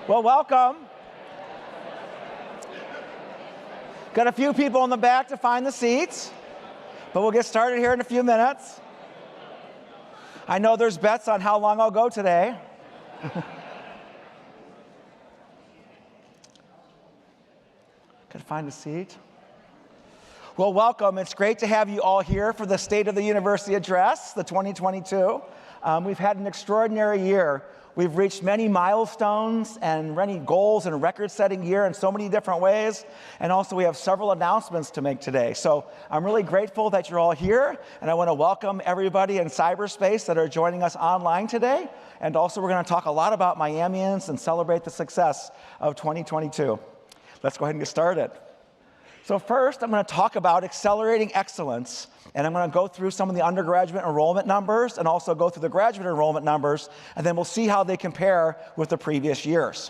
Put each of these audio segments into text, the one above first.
Well, welcome. Got a few people in the back to find the seats, but we'll get started here in a few minutes. I know there's bets on how long I'll go today. Could find a seat. Well, welcome. It's great to have you all here for the State of the University Address, the 2022. We've had an extraordinary year. We've reached many milestones and many goals in a record-setting year in so many different ways. And also we have several announcements to make today. So I'm really grateful that you're all here. And I want to welcome everybody in cyberspace that are joining us online today. And also we're going to talk a lot about Miamians and celebrate the success of 2022. Let's go ahead and get started. So first, I'm going to talk about accelerating excellence, and I'm going to go through some of the undergraduate enrollment numbers and also go through the graduate enrollment numbers, and then we'll see how they compare with the previous years.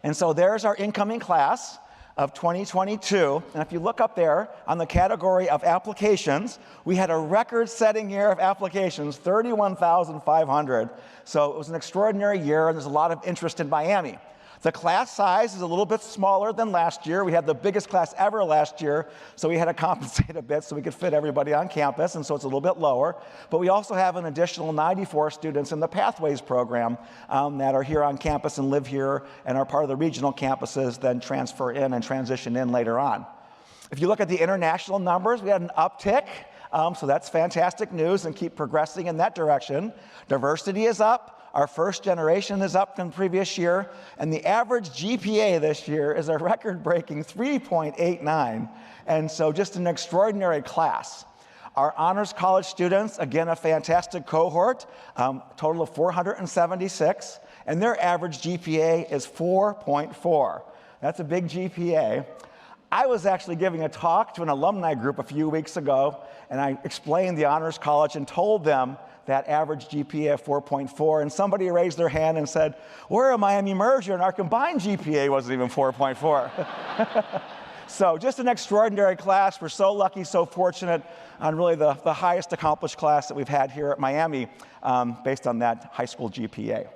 And so there's our incoming class of 2022, and if you look up there on the category of applications, we had a record-setting year of applications, 31,500. So it was an extraordinary year, and there's a lot of interest in Miami. The class size is a little bit smaller than last year. We had the biggest class ever last year, so we had to compensate a bit so we could fit everybody on campus, and so it's a little bit lower. But we also have an additional 94 students in the Pathways program that are here on campus and live here and are part of the regional campuses, then transfer in and transition in later on. If you look at the international numbers, we had an uptick, so that's fantastic news, and keep progressing in that direction. Diversity is up. Our first generation is up from the previous year, and the average GPA this year is a record-breaking 3.89, and so just an extraordinary class. Our Honors College students, again, a fantastic cohort, total of 476, and their average GPA is 4.4. That's a big GPA. I was actually giving a talk to an alumni group a few weeks ago, and I explained the Honors College and told them that average GPA of 4.4, and somebody raised their hand and said, we're a Miami merger, and our combined GPA wasn't even 4.4. So just an extraordinary class. We're so lucky, so fortunate, on really the highest accomplished class that we've had here at Miami based on that high school GPA.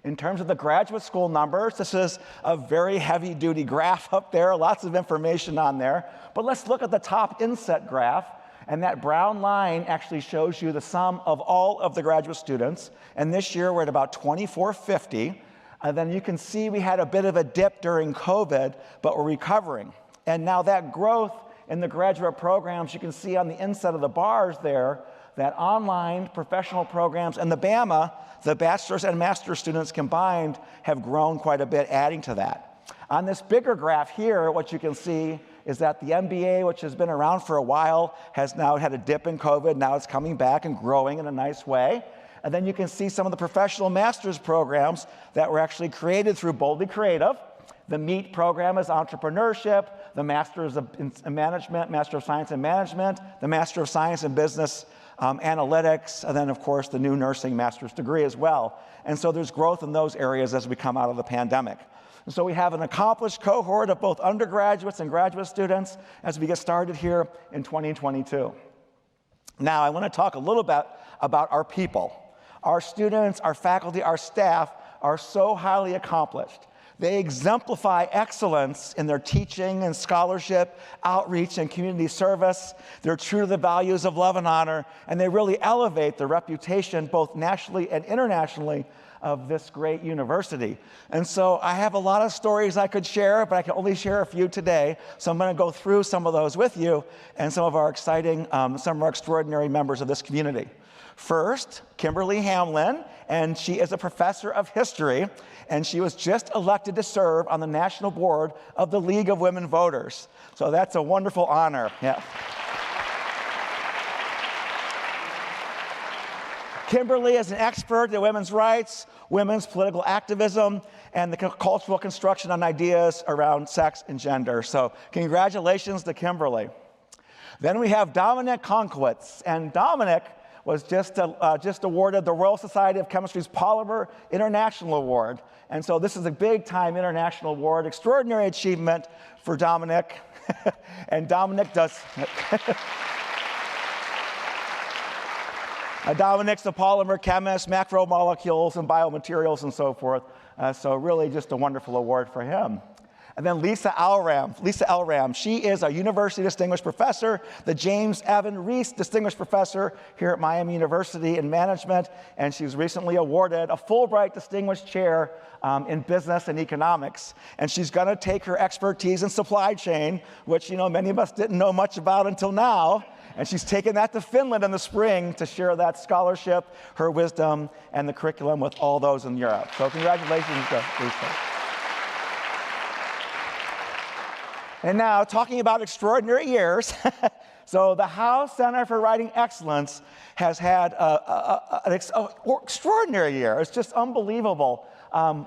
In terms of the graduate school numbers, this is a very heavy-duty graph up there, lots of information on there. But let's look at the top inset graph. And that brown line actually shows you the sum of all of the graduate students. And this year, we're at about 2,450. And then you can see we had a bit of a dip during COVID, but we're recovering. And now that growth in the graduate programs, you can see on the inside of the bars there, that online professional programs and the BAMA, the bachelor's and master's students combined, have grown quite a bit, adding to that. On this bigger graph here, what you can see is that the MBA, which has been around for a while, has now had a dip in COVID. Now it's coming back and growing in a nice way. And then you can see some of the professional master's programs that were actually created through Boldly Creative. The MEET program is entrepreneurship, the Master's of Management, Master of Science in Management, the Master of Science in Business Analytics, and then, of course, the new nursing master's degree as well. And so there's growth in those areas as we come out of the pandemic. And so we have an accomplished cohort of both undergraduates and graduate students as we get started here in 2022. Now, I want to talk a little bit about our people. Our students, our faculty, our staff are so highly accomplished. They exemplify excellence in their teaching and scholarship, outreach, and community service. They're true to the values of love and honor, and they really elevate the reputation both nationally and internationally of this great university. And so I have a lot of stories I could share, but I can only share a few today. So I'm going to go through some of those with you and some of our exciting, some of our extraordinary members of this community. First, Kimberly Hamlin, and she is a professor of history, and she was just elected to serve on the national board of the League of Women Voters. So that's a wonderful honor. Yeah. Kimberly is an expert in women's rights, women's political activism, and the cultural construction on ideas around sex and gender. So congratulations to Kimberly. Then we have Dominic Konkowitz, and Dominic was just awarded the Royal Society of Chemistry's Polymer International Award. And so this is a big-time international award, extraordinary achievement for Dominic. And Dominic does... Dominic's a polymer chemist, macromolecules and biomaterials and so forth. So really just a wonderful award for him. And then Lisa Elram, she is a University Distinguished Professor, the James Evan Reese Distinguished Professor here at Miami University in Management, and she was recently awarded a Fulbright Distinguished Chair in Business and Economics. And she's gonna take her expertise in supply chain, which many of us didn't know much about until now, and she's taken that to Finland in the spring to share that scholarship, her wisdom, and the curriculum with all those in Europe. So congratulations to Lisa. And now, talking about extraordinary years, so the Howe Center for Writing Excellence has had an extraordinary year. It's just unbelievable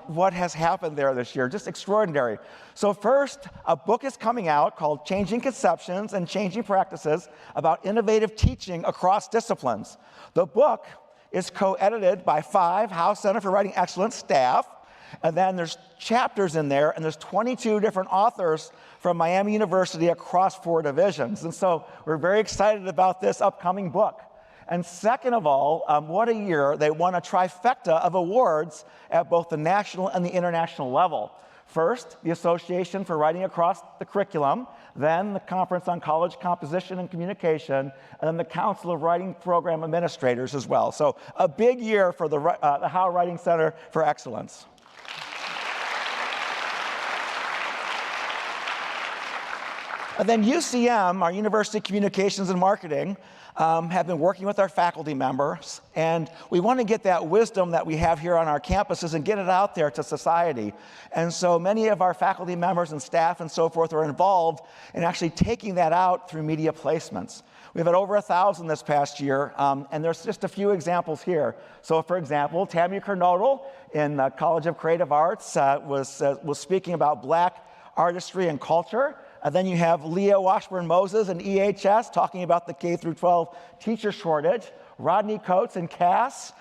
what has happened there this year, just extraordinary. So first, a book is coming out called Changing Conceptions and Changing Practices about innovative teaching across disciplines. The book is co-edited by 5 Howe Center for Writing Excellence staff, and then there's chapters in there, and there's 22 different authors from Miami University across 4 divisions. And so we're very excited about this upcoming book. And second of all, what a year. They won a trifecta of awards at both the national and the international level. First, the Association for Writing Across the Curriculum, then the Conference on College Composition and Communication, and then the Council of Writing Program Administrators as well. So a big year for the Howe Writing Center for Excellence. And then UCM, our University Communications and Marketing, have been working with our faculty members, and we want to get that wisdom that we have here on our campuses and get it out there to society. And so many of our faculty members and staff and so forth are involved in actually taking that out through media placements. We've had over 1,000 this past year, and there's just a few examples here. So for example, Tammy Kernodle in the College of Creative Arts was speaking about Black artistry and culture. And then you have Leah Washburn-Moses and EHS talking about the K-12 teacher shortage. Rodney Coates and Cass,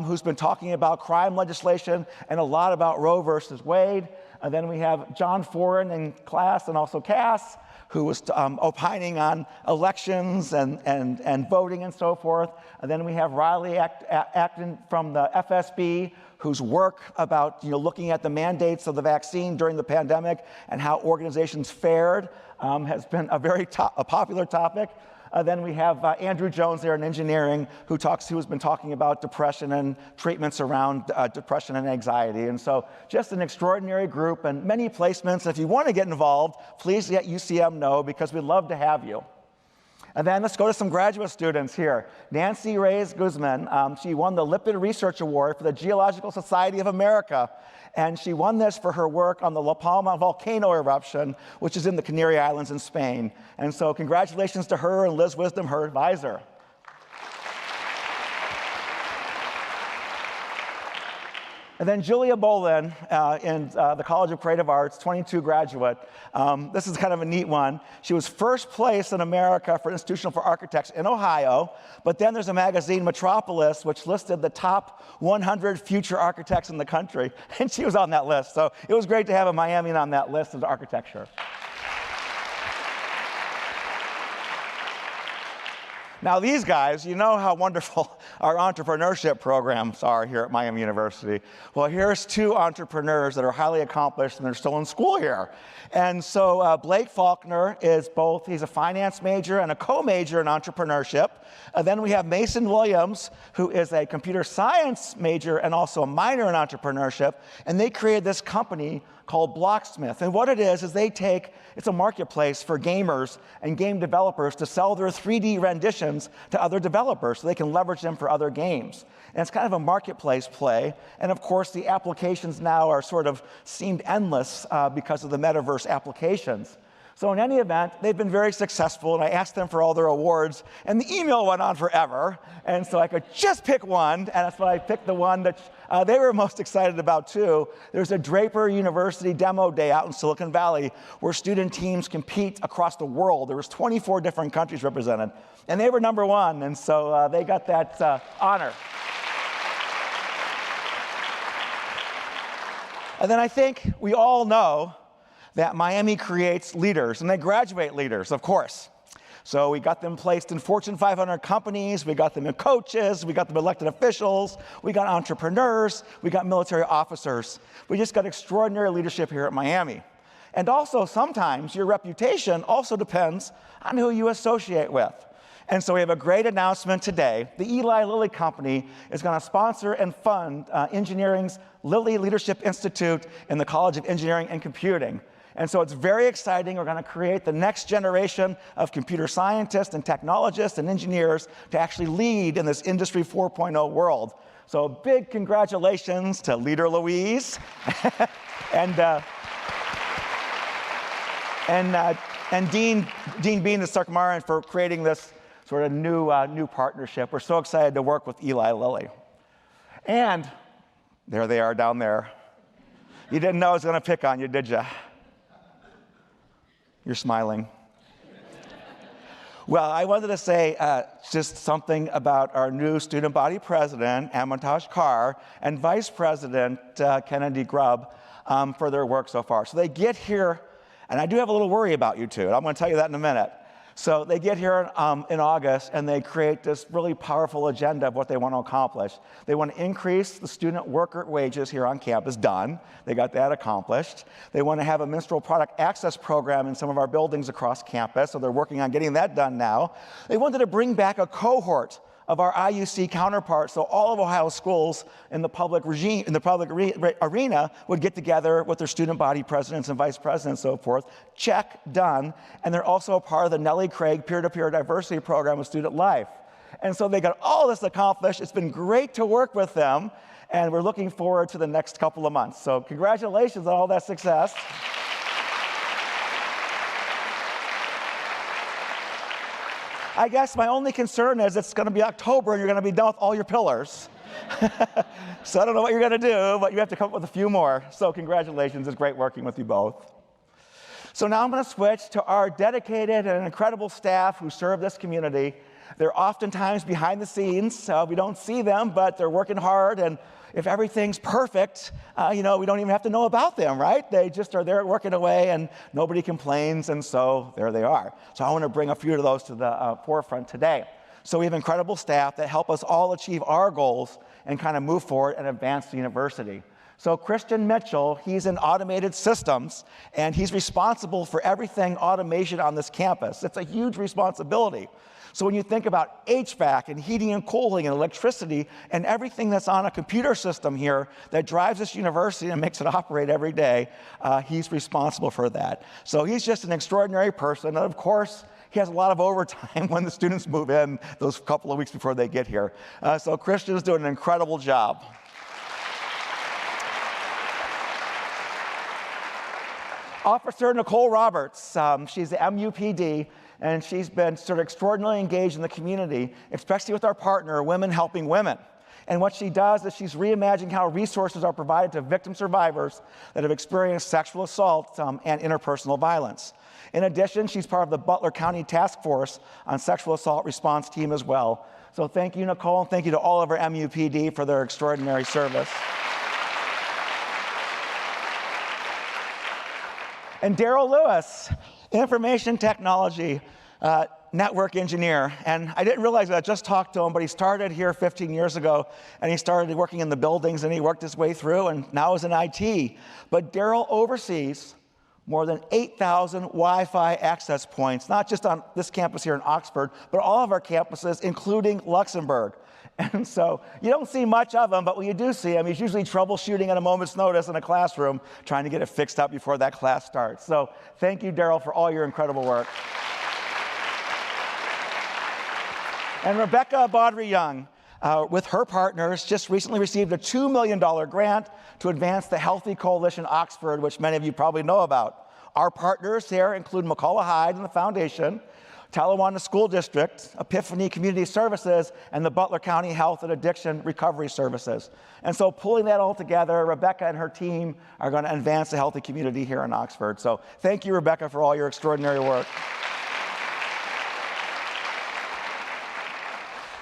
who's been talking about crime legislation and a lot about Roe versus Wade. And then we have John Foran in class and also Cass, who was opining on elections and voting and so forth. And then we have Riley Acton from the FSB, whose work about looking at the mandates of the vaccine during the pandemic and how organizations fared has been a very popular topic. Then we have Andrew Jones there in engineering, who has been talking about depression and treatments around depression and anxiety. And so just an extraordinary group and many placements. If you want to get involved, please let UCM know, because we'd love to have you. And then let's go to some graduate students here. Nancy Reyes Guzman, she won the Lipton Research Award for the Geological Society of America. And she won this for her work on the La Palma volcano eruption, which is in the Canary Islands in Spain. And so congratulations to her and Liz Wisdom, her advisor. And then Julia Bolin in the College of Creative Arts, 22 graduate. This is kind of a neat one. She was first place in America for Institutional for Architects in Ohio, but then there's a magazine, Metropolis, which listed the top 100 future architects in the country, and she was on that list. So it was great to have a Miamian on that list of architecture. Now these guys, you know how wonderful our entrepreneurship programs are here at Miami University. Well, here's 2 entrepreneurs that are highly accomplished and they're still in school here. And so Blake Faulkner is both, he's a finance major and a co-major in entrepreneurship. Then we have Mason Williams, who is a computer science major and also a minor in entrepreneurship. And they created this company called Blocksmith. And what it is it's a marketplace for gamers and game developers to sell their 3D renditions to other developers so they can leverage them for other games. And it's kind of a marketplace play. And of course, the applications now are sort of seemed endless because of the metaverse applications. So in any event, they've been very successful, and I asked them for all their awards, and the email went on forever, and so I could just pick one, and that's why I picked the one that they were most excited about too. There's a Draper University demo day out in Silicon Valley where student teams compete across the world. There was 24 different countries represented, and they were number 1, and so they got that honor. And then I think we all know that Miami creates leaders, and they graduate leaders, of course. So we got them placed in Fortune 500 companies, we got them in coaches, we got them elected officials, we got entrepreneurs, we got military officers. We just got extraordinary leadership here at Miami. And also sometimes your reputation also depends on who you associate with. And so we have a great announcement today. The Eli Lilly Company is going to sponsor and fund engineering's Lilly Leadership Institute in the College of Engineering and Computing. And so it's very exciting. We're going to create the next generation of computer scientists and technologists and engineers to actually lead in this Industry 4.0 world. So big congratulations to Leader Louise and Dean Bean and Sarkumaran for creating this sort of new partnership. We're so excited to work with Eli Lilly. And there they are down there. You didn't know I was going to pick on you, did you? You're smiling. Well, I wanted to say just something about our new student body president, Amantaj Kar, and vice president, Kennedy Grubb, for their work so far. So they get here, and I do have a little worry about you two, and I'm going to tell you that in a minute. So they get here in August, and they create this really powerful agenda of what they want to accomplish. They want to increase the student worker wages here on campus. Done. They got that accomplished. They want to have a menstrual product access program in some of our buildings across campus, so they're working on getting that done now. They wanted to bring back a cohort of our IUC counterparts, so all of Ohio schools in the public arena would get together with their student body presidents and vice presidents and so forth. Check, done. And they're also a part of the Nellie Craig peer-to-peer diversity program with Student Life. And so they got all this accomplished. It's been great to work with them, and we're looking forward to the next couple of months. So congratulations on all that success. I guess my only concern is it's going to be October and you're going to be done with all your pillars. So I don't know what you're going to do, but you have to come up with a few more. So congratulations. It's great working with you both. So now I'm going to switch to our dedicated and incredible staff who serve this community. They're oftentimes behind the scenes. We don't see them, but they're working hard. And if everything's perfect, we don't even have to know about them, right? They just are there working away, and nobody complains, and so there they are. So I want to bring a few of those to the forefront today. So we have incredible staff that help us all achieve our goals and kind of move forward and advance the university. So Christian Mitchell, he's in automated systems, and he's responsible for everything automation on this campus. It's a huge responsibility. So when you think about HVAC and heating and cooling and electricity and everything that's on a computer system here that drives this university and makes it operate every day, he's responsible for that. So he's just an extraordinary person. And of course, he has a lot of overtime when the students move in those couple of weeks before they get here. So Christian's doing an incredible job. Officer Nicole Roberts, she's the MUPD, and she's been sort of extraordinarily engaged in the community, especially with our partner, Women Helping Women. And what she does is she's reimagining how resources are provided to victim survivors that have experienced sexual assault and interpersonal violence. In addition, she's part of the Butler County Task Force on Sexual Assault Response Team as well. So thank you, Nicole, and thank you to all of our MUPD for their extraordinary service. And Daryl Lewis, information technology network engineer. And I didn't realize that I just talked to him, but he started here 15 years ago, and he started working in the buildings, and he worked his way through, and now is in IT. But Daryl oversees more than 8,000 Wi-Fi access points, not just on this campus here in Oxford, but all of our campuses, including Luxembourg. And so you don't see much of him, but when you do see him, he's usually troubleshooting at a moment's notice in a classroom, trying to get it fixed up before that class starts. So thank you, Daryl, for all your incredible work. And Rebecca Baudry-Young, with her partners, just recently received a $2 million grant to advance the Healthy Coalition Oxford, which many of you probably know about. Our partners here include McCullough Hyde and the Foundation, Talawanda School District, Epiphany Community Services, and the Butler County Health and Addiction Recovery Services. And so pulling that all together, Rebecca and her team are going to advance the healthy community here in Oxford. So thank you, Rebecca, for all your extraordinary work.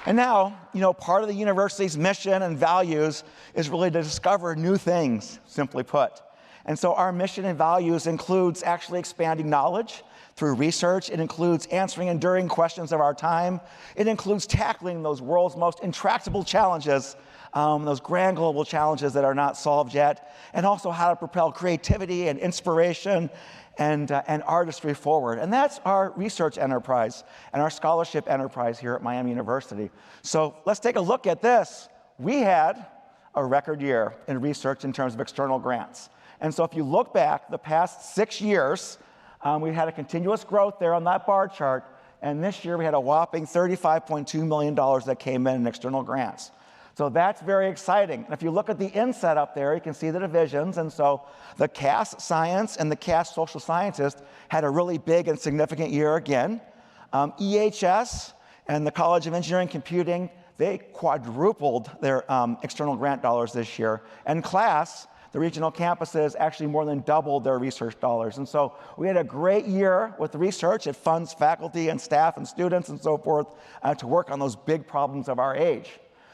And now, part of the university's mission and values is really to discover new things, simply put. And so our mission and values includes actually expanding knowledge through research. It includes answering enduring questions of our time. It includes tackling those world's most intractable challenges, those grand global challenges that are not solved yet, and also how to propel creativity and inspiration and artistry forward. And that's our research enterprise and our scholarship enterprise here at Miami University. So let's take a look at this. We had a record year in research in terms of external grants. And so if you look back the past 6 years, we had a continuous growth there on that bar chart. And this year we had a whopping $35.2 million that came in external grants. So that's very exciting. And if you look at the inset up there, you can see the divisions. And so the Cass Science and the Cass Social Scientist had a really big and significant year again. EHS and the College of Engineering Computing, they quadrupled their external grant dollars this year. And CLASS, the regional campuses, actually more than doubled their research dollars. And so we had a great year with research. It funds faculty and staff and students and so forth to work on those big problems of our age.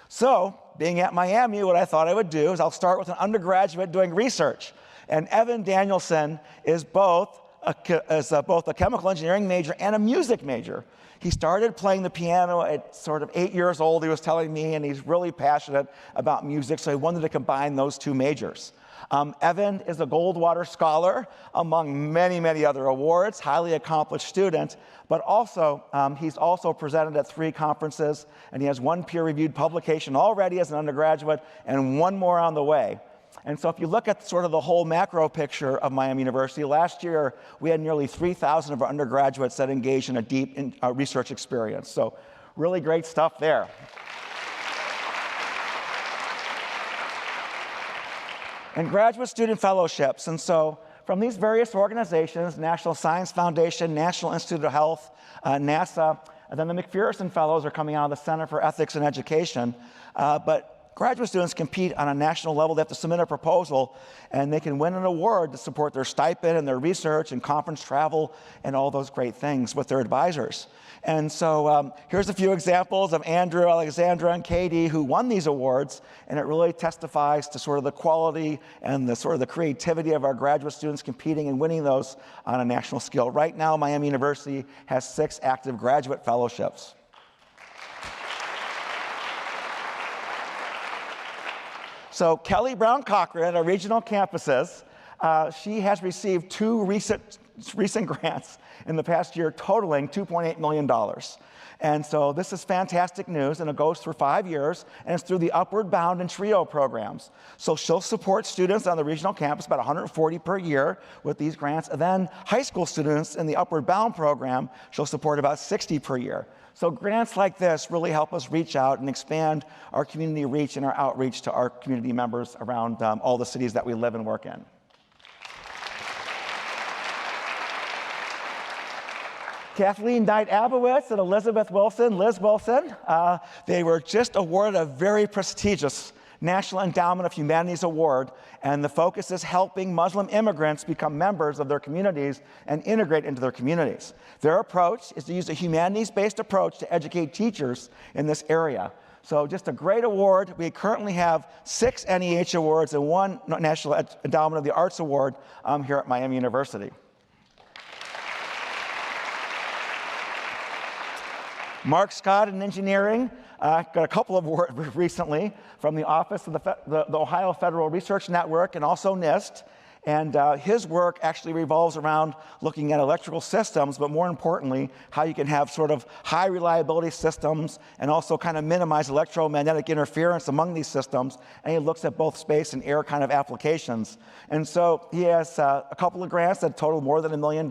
So, being at Miami, what I thought I would do is I'll start with an undergraduate doing research. And Evan Danielson is both a chemical engineering major and a music major. He started playing the piano at sort of 8 years old, he was telling me, and he's really passionate about music, so he wanted to combine those two majors. Evan is a Goldwater Scholar, among many, many other awards, highly accomplished student, but also he's also presented at 3 conferences, and he has 1 peer-reviewed publication already as an undergraduate and 1 more on the way. And so if you look at sort of the whole macro picture of Miami University, last year we had nearly 3,000 of our undergraduates that engaged in a deep research experience. So really great stuff there. And graduate student fellowships. And so from these various organizations, National Science Foundation, National Institute of Health, NASA, and then the McPherson Fellows are coming out of the Center for Ethics and Education. But graduate students compete on a national level. They have to submit a proposal, and they can win an award to support their stipend and their research and conference travel and all those great things with their advisors. And so here's a few examples of Andrew, Alexandra, and Katie who won these awards, and it really testifies to sort of the quality and the sort of the creativity of our graduate students competing and winning those on a national scale. Right now, Miami University has 6 active graduate fellowships. So Kelly Brown Cochran at our regional campuses, she has received 2 recent grants in the past year totaling $2.8 million. And so this is fantastic news, and it goes through 5 years, and it's through the Upward Bound and TRIO programs. So she'll support students on the regional campus, about 140 per year with these grants, and then high school students in the Upward Bound program, she'll support about 60 per year. So grants like this really help us reach out and expand our community reach and our outreach to our community members around all the cities that we live and work in. Kathleen Knight-Abowitz and Elizabeth Wilson, Liz Wilson, they were just awarded a very prestigious National Endowment of Humanities Award, and the focus is helping Muslim immigrants become members of their communities and integrate into their communities. Their approach is to use a humanities-based approach to educate teachers in this area. So just a great award. We currently have 6 NEH awards and 1 National Endowment of the Arts Award here at Miami University. Mark Scott in engineering got a couple of awards recently from the Office of the Ohio Federal Research Network and also NIST. And his work actually revolves around looking at electrical systems, but more importantly, how you can have sort of high reliability systems and also kind of minimize electromagnetic interference among these systems. And he looks at both space and air kind of applications. And so he has a couple of grants that total more than $1 million.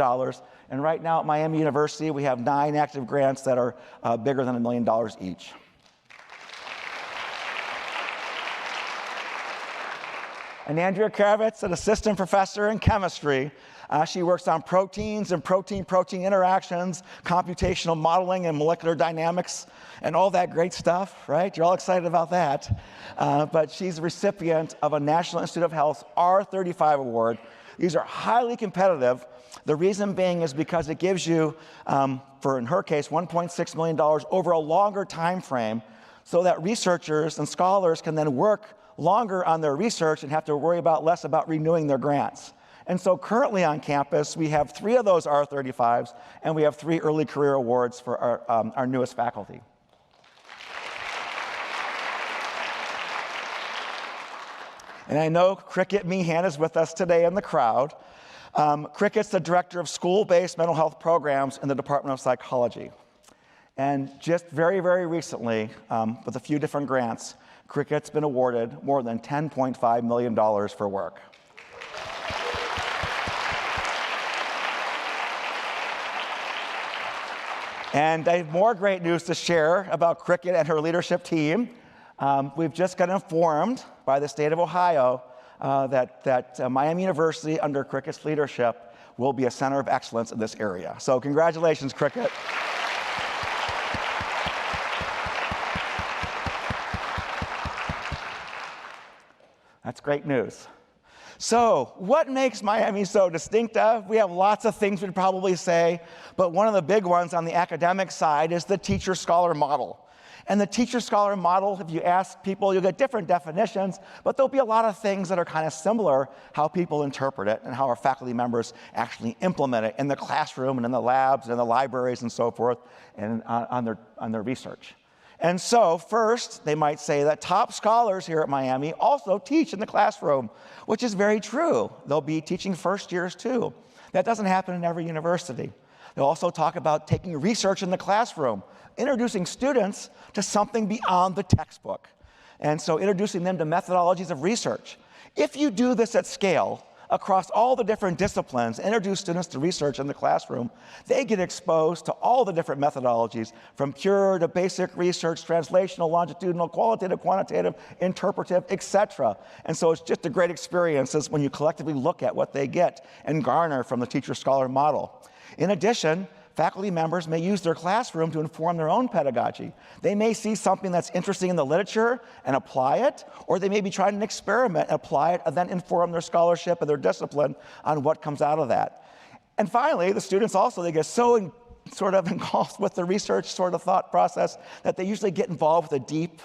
And right now at Miami University, we have 9 active grants that are bigger than $1 million each. And Andrea Kravitz, an assistant professor in chemistry. She works on proteins and protein-protein interactions, computational modeling and molecular dynamics, and all that great stuff, right? You're all excited about that. But she's a recipient of a National Institute of Health R35 award. These are highly competitive. The reason being is because it gives you, in her case, $1.6 million over a longer time frame so that researchers and scholars can then work longer on their research and have to worry less about renewing their grants. And so currently on campus, we have 3 of those R35s, and we have 3 early career awards for our newest faculty. And I know Cricket Meehan is with us today in the crowd. Cricket's the director of school-based mental health programs in the Department of Psychology. And just very, very recently, with a few different grants, Cricket's been awarded more than $10.5 million for work. And I have more great news to share about Cricket and her leadership team. We've just got informed by the state of Ohio that Miami University, under Cricket's leadership, will be a center of excellence in this area. So congratulations, Cricket. That's great news. So what makes Miami so distinctive? We have lots of things we'd probably say, but one of the big ones on the academic side is the teacher-scholar model. And the teacher-scholar model, if you ask people, you'll get different definitions, but there'll be a lot of things that are kind of similar, how people interpret it and how our faculty members actually implement it in the classroom and in the labs and in the libraries and so forth, and on their research. And so first, they might say that top scholars here at Miami also teach in the classroom, which is very true. They'll be teaching first years too. That doesn't happen in every university. They'll also talk about taking research in the classroom, introducing students to something beyond the textbook. And so introducing them to methodologies of research. If you do this at scale, across all the different disciplines, introduce students to research in the classroom, they get exposed to all the different methodologies, from pure to basic research, translational, longitudinal, qualitative, quantitative, interpretive, etc. And so it's just a great experience when you collectively look at what they get and garner from the teacher-scholar model. In addition, faculty members may use their classroom to inform their own pedagogy. They may see something that's interesting in the literature and apply it, or they may be trying an experiment and apply it and then inform their scholarship and their discipline on what comes out of that. And finally, the students also, they get so engulfed with the research sort of thought process that they usually get involved with a deep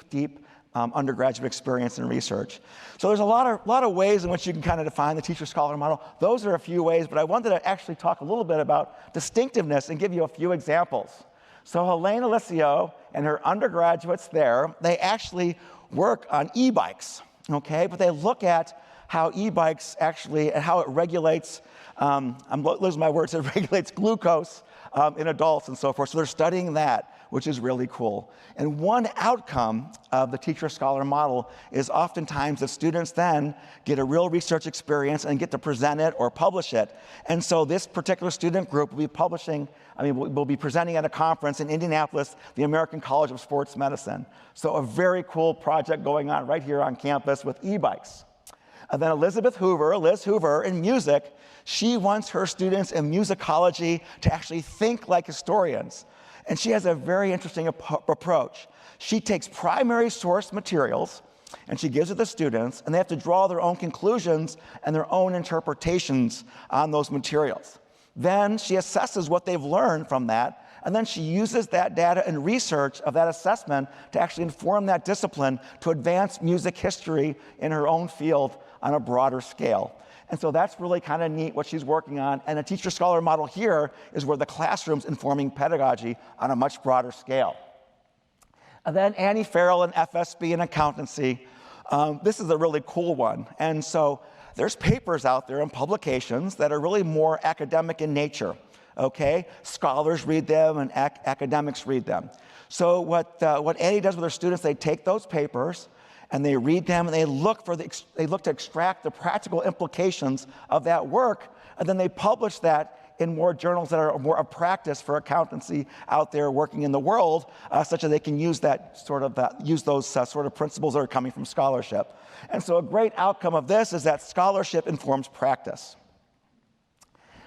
undergraduate experience in research. So there's a lot of ways in which you can kind of define the teacher-scholar model. Those are a few ways, but I wanted to actually talk a little bit about distinctiveness and give you a few examples. So Helene Alicio and her undergraduates there, they actually work on e-bikes, okay? But they look at how e-bikes actually, and how it regulates, I'm losing my words, it regulates glucose in adults and so forth. So they're studying that, which is really cool. And one outcome of the teacher-scholar model is oftentimes that students then get a real research experience and get to present it or publish it. And so this particular student group will be will be presenting at a conference in Indianapolis, the American College of Sports Medicine. So a very cool project going on right here on campus with e-bikes. And then Liz Hoover, in music, she wants her students in musicology to actually think like historians. And she has a very interesting approach. She takes primary source materials and she gives it to the students, and they have to draw their own conclusions and their own interpretations on those materials. Then she assesses what they've learned from that, and then she uses that data and research of that assessment to actually inform that discipline to advance music history in her own field on a broader scale. And so that's really kind of neat what she's working on. And a teacher-scholar model here is where the classroom's informing pedagogy on a much broader scale. And then Annie Farrell in FSB and accountancy. This is a really cool one. And so there's papers out there and publications that are really more academic in nature, okay? Scholars read them and academics read them. So what Annie does with her students, they take those papers and they read them, and they look to extract the practical implications of that work, and then they publish that in more journals that are more of practice for accountancy out there working in the world, such that they can use those sort of principles that are coming from scholarship. And so a great outcome of this is that scholarship informs practice.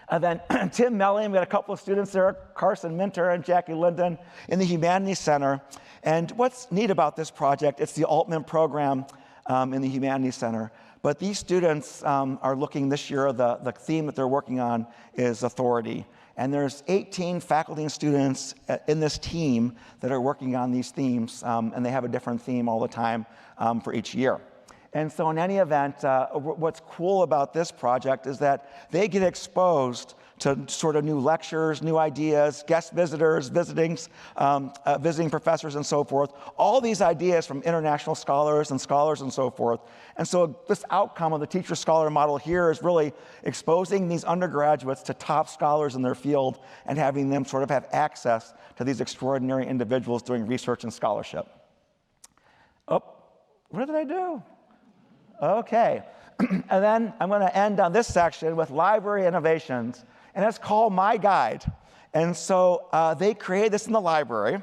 And then Tim Melling, we had a couple of students there, Carson Minter and Jackie Linden in the Humanities Center. And what's neat about this project, it's the Altman program in the Humanities Center. But these students are looking this year, the theme that they're working on is authority. And there's 18 faculty and students in this team that are working on these themes, and they have a different theme all the time for each year. And so in any event, what's cool about this project is that they get exposed to sort of new lectures, new ideas, guest visitors, visiting professors and so forth, all these ideas from international scholars and so forth. And so this outcome of the teacher-scholar model here is really exposing these undergraduates to top scholars in their field and having them sort of have access to these extraordinary individuals doing research and scholarship. Oh, what did I do? Okay. And then I'm going to end on this section with library innovations. And it's called My Guide. And so they created this in the library,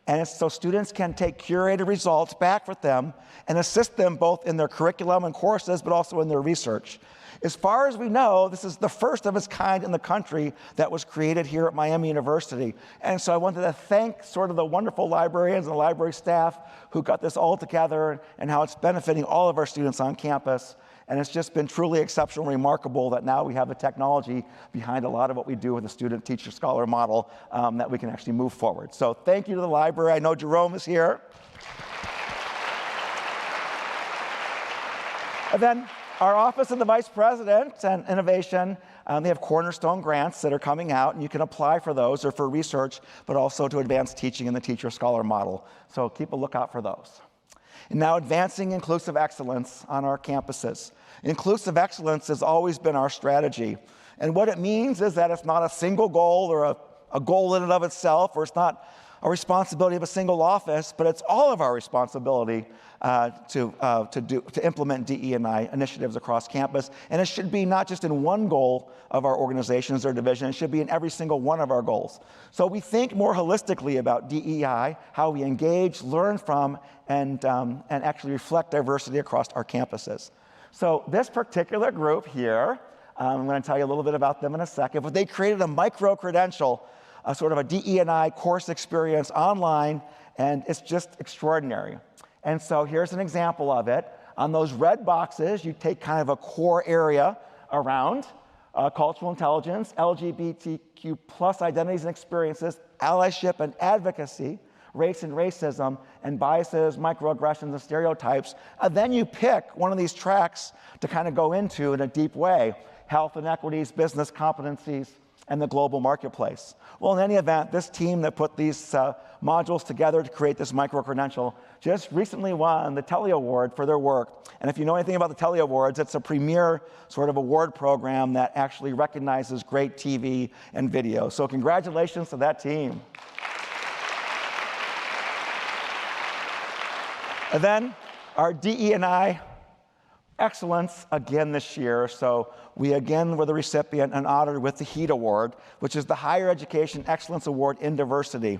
and it's so students can take curated results back with them and assist them both in their curriculum and courses, but also in their research. As far as we know, this is the first of its kind in the country that was created here at Miami University. And so I wanted to thank sort of the wonderful librarians and the library staff who got this all together and how it's benefiting all of our students on campus. And it's just been truly exceptional and remarkable that now we have the technology behind a lot of what we do with the student teacher scholar model that we can actually move forward. So thank you to the library. I know Jerome is here. And then our Office of the Vice President and Innovation, they have cornerstone grants that are coming out, and you can apply for those or for research, but also to advance teaching in the teacher scholar model. So keep a lookout for those. And now advancing inclusive excellence on our campuses. Inclusive excellence has always been our strategy. And what it means is that it's not a single goal or a goal in and of itself, or it's not a responsibility of a single office, but it's all of our responsibility to implement DE&I initiatives across campus. And it should be not just in one goal of our organizations or division, it should be in every single one of our goals. So we think more holistically about DEI, how we engage, learn from, and actually reflect diversity across our campuses. So this particular group here, I'm going to tell you a little bit about them in a second, but they created a micro-credential, a sort of a DE&I course experience online, and it's just extraordinary. And so here's an example of it. On those red boxes, you take kind of a core area around cultural intelligence, LGBTQ plus identities and experiences, allyship and advocacy, race and racism, and biases, microaggressions, and stereotypes. And then you pick one of these tracks to kind of go into in a deep way: health inequities, business competencies, and the global marketplace. Well, in any event, this team that put these modules together to create this micro-credential just recently won the Telly Award for their work. And if you know anything about the Telly Awards, it's a premier sort of award program that actually recognizes great TV and video. So congratulations to that team. And then our DE&I excellence again this year. So we again were the recipient and honored with the HEAT Award, which is the Higher Education Excellence Award in Diversity.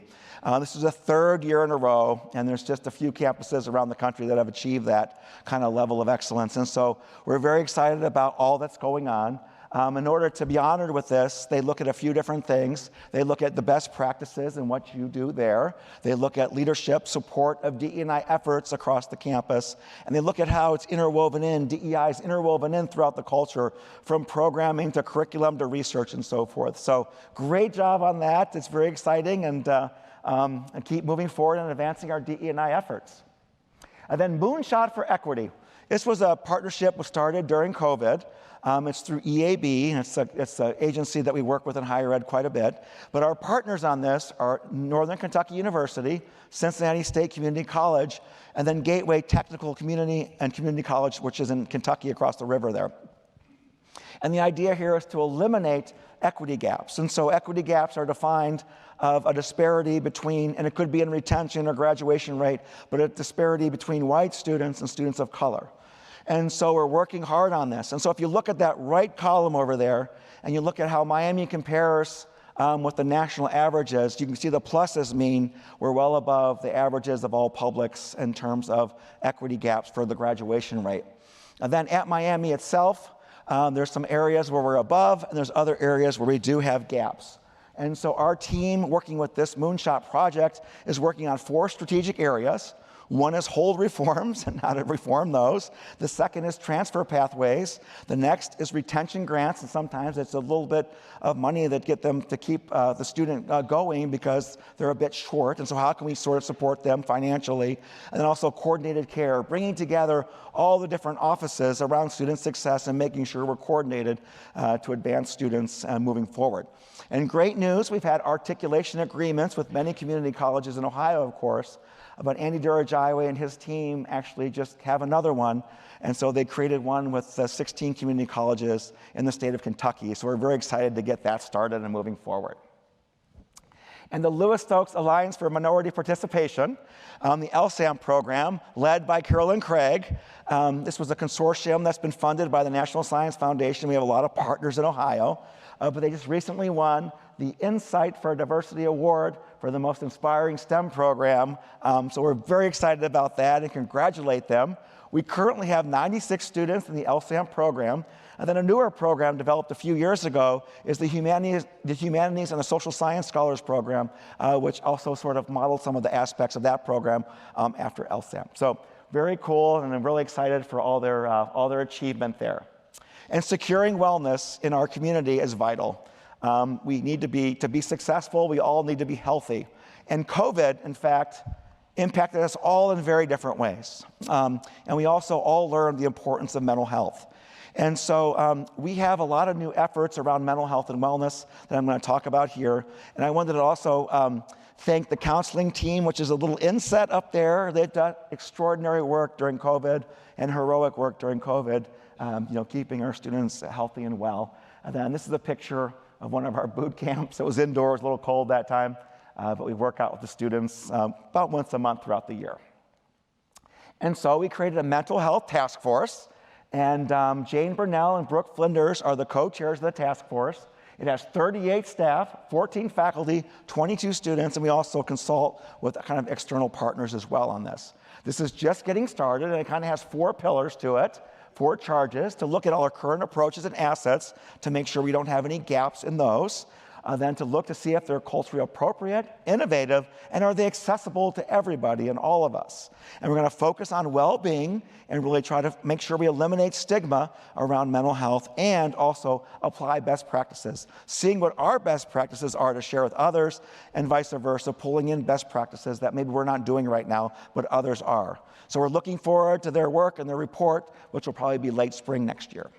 This is the third year in a row, and there's just a few campuses around the country that have achieved that kind of level of excellence. And so we're very excited about all that's going on. In order to be honored with this, they look at a few different things. They look at the best practices and what you do there. They look at leadership support of DE&I efforts across the campus. And they look at how it's interwoven in, DEI is interwoven in throughout the culture, from programming to curriculum to research and so forth. So great job on that. It's very exciting, and keep moving forward and advancing our DE&I efforts. And then Moonshot for Equity. This was a partnership that was started during COVID. It's through EAB. It's an agency that we work with in higher ed quite a bit. But our partners on this are Northern Kentucky University, Cincinnati State Community College, and then Gateway Technical Community and Community College, which is in Kentucky across the river there. And the idea here is to eliminate equity gaps. And so equity gaps are defined of a disparity between, and it could be in retention or graduation rate, but a disparity between white students and students of color. And so we're working hard on this. And so if you look at that right column over there, and you look at how Miami compares with the national averages, you can see the pluses mean we're well above the averages of all publics in terms of equity gaps for the graduation rate. And then at Miami itself, there's some areas where we're above, and there's other areas where we do have gaps. And so our team working with this Moonshot project is working on 4 strategic areas. One is hold reforms and how to reform those. The second is transfer pathways. The next is retention grants, and sometimes it's a little bit of money that get them to keep the student going because they're a bit short, and so how can we sort of support them financially? And then also coordinated care, bringing together all the different offices around student success and making sure we're coordinated to advance students moving forward. And great news, we've had articulation agreements with many community colleges in Ohio, of course, but Andy Durajawe and his team actually just have another one, and so they created one with 16 community colleges in the state of Kentucky. So we're very excited to get that started and moving forward. And the Lewis Stokes Alliance for Minority Participation, the LSAM program, led by Carolyn Craig. This was a consortium that's been funded by the National Science Foundation. We have a lot of partners in Ohio, but they just recently won the Insight for Diversity Award for the most inspiring STEM program. So we're very excited about that and congratulate them. We currently have 96 students in the LSAM program. And then a newer program developed a few years ago is the Humanities and the Social Science Scholars Program, which also sort of modeled some of the aspects of that program after LSAM. So very cool, and I'm really excited for all their achievement there. And securing wellness in our community is vital. We need to be successful, we all need to be healthy. And COVID, in fact, impacted us all in very different ways. And we also all learned the importance of mental health. And so we have a lot of new efforts around mental health and wellness that I'm going to talk about here. And I wanted to also thank the counseling team, which is a little inset up there. They've done extraordinary work during COVID and heroic work during COVID, keeping our students healthy and well. And then this is a picture of one of our boot camps. It was indoors, a little cold that time, but we work out with the students about once a month throughout the year. And so we created a mental health task force, and Jane Burnell and Brooke Flinders are the co-chairs of the task force. It has 38 staff, 14 faculty, 22 students, and we also consult with kind of external partners as well on this. This is just getting started, and it kind of has 4 pillars to it. 4 charges to look at all our current approaches and assets to make sure we don't have any gaps in those. Then to look to see if they're culturally appropriate, innovative, and are they accessible to everybody and all of us. And we're going to focus on well-being and really try to make sure we eliminate stigma around mental health and also apply best practices, seeing what our best practices are to share with others and vice versa, pulling in best practices that maybe we're not doing right now, but others are. So we're looking forward to their work and their report, which will probably be late spring next year.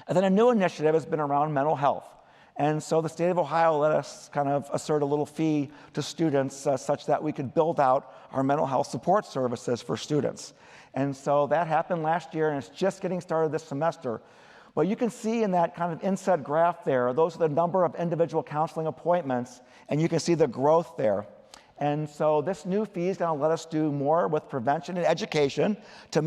And then a new initiative has been around mental health. And so the state of Ohio let us kind of assert a little fee to students such that we could build out our mental health support services for students. And so that happened last year, and it's just getting started this semester. But you can see in that kind of inset graph there, those are the number of individual counseling appointments, and you can see the growth there. And so this new fee is going to let us do more with prevention and education to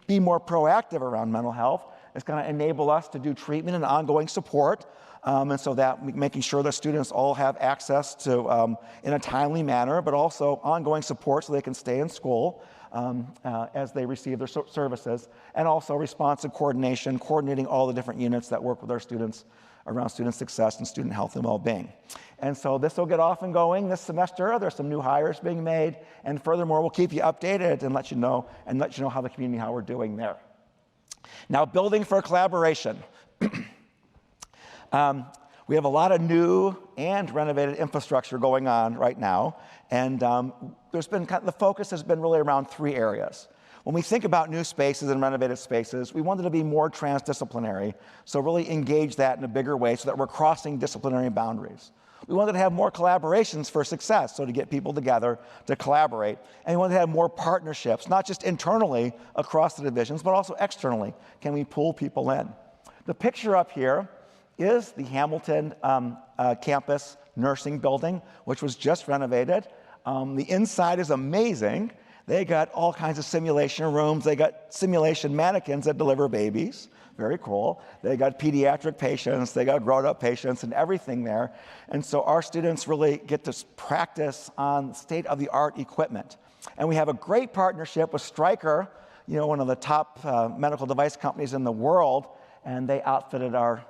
be more proactive around mental health. It's going to enable us to do treatment and ongoing support. And so that making sure that students all have access to, in a timely manner, but also ongoing support so they can stay in school as they receive their services, and also responsive coordination, coordinating all the different units that work with our students around student success and student health and well-being. And so this will get off and going this semester. There's some new hires being made, and furthermore, we'll keep you updated and let you know how the community, how we're doing there. Now, building for collaboration. We have a lot of new and renovated infrastructure going on right now, and the focus has been really around 3 areas. When we think about new spaces and renovated spaces, we wanted to be more transdisciplinary, so really engage that in a bigger way so that we're crossing disciplinary boundaries. We wanted to have more collaborations for success, so to get people together to collaborate. And we wanted to have more partnerships, not just internally across the divisions, but also externally. Can we pull people in? The picture up here is the Hamilton campus nursing building, which was just renovated. The inside is amazing. They got all kinds of simulation rooms. They got simulation mannequins that deliver babies. Very cool. They got pediatric patients. They got grown-up patients and everything there. And so our students really get to practice on state-of-the-art equipment. And we have a great partnership with Stryker, one of the top medical device companies in the world. and they outfitted our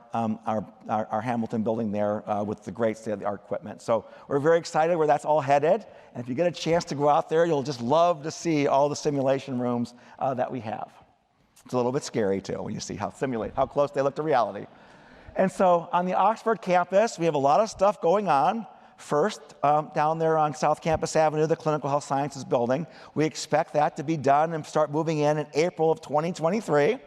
Hamilton building there with the great state-of-the-art equipment. So we're very excited where that's all headed, and if you get a chance to go out there, you'll just love to see all the simulation rooms that we have. It's a little bit scary too when you see how close they look to reality. And so on the Oxford campus, we have a lot of stuff going on. First, down there on South Campus Avenue, the Clinical Health Sciences building, we expect that to be done and start moving in April of 2023.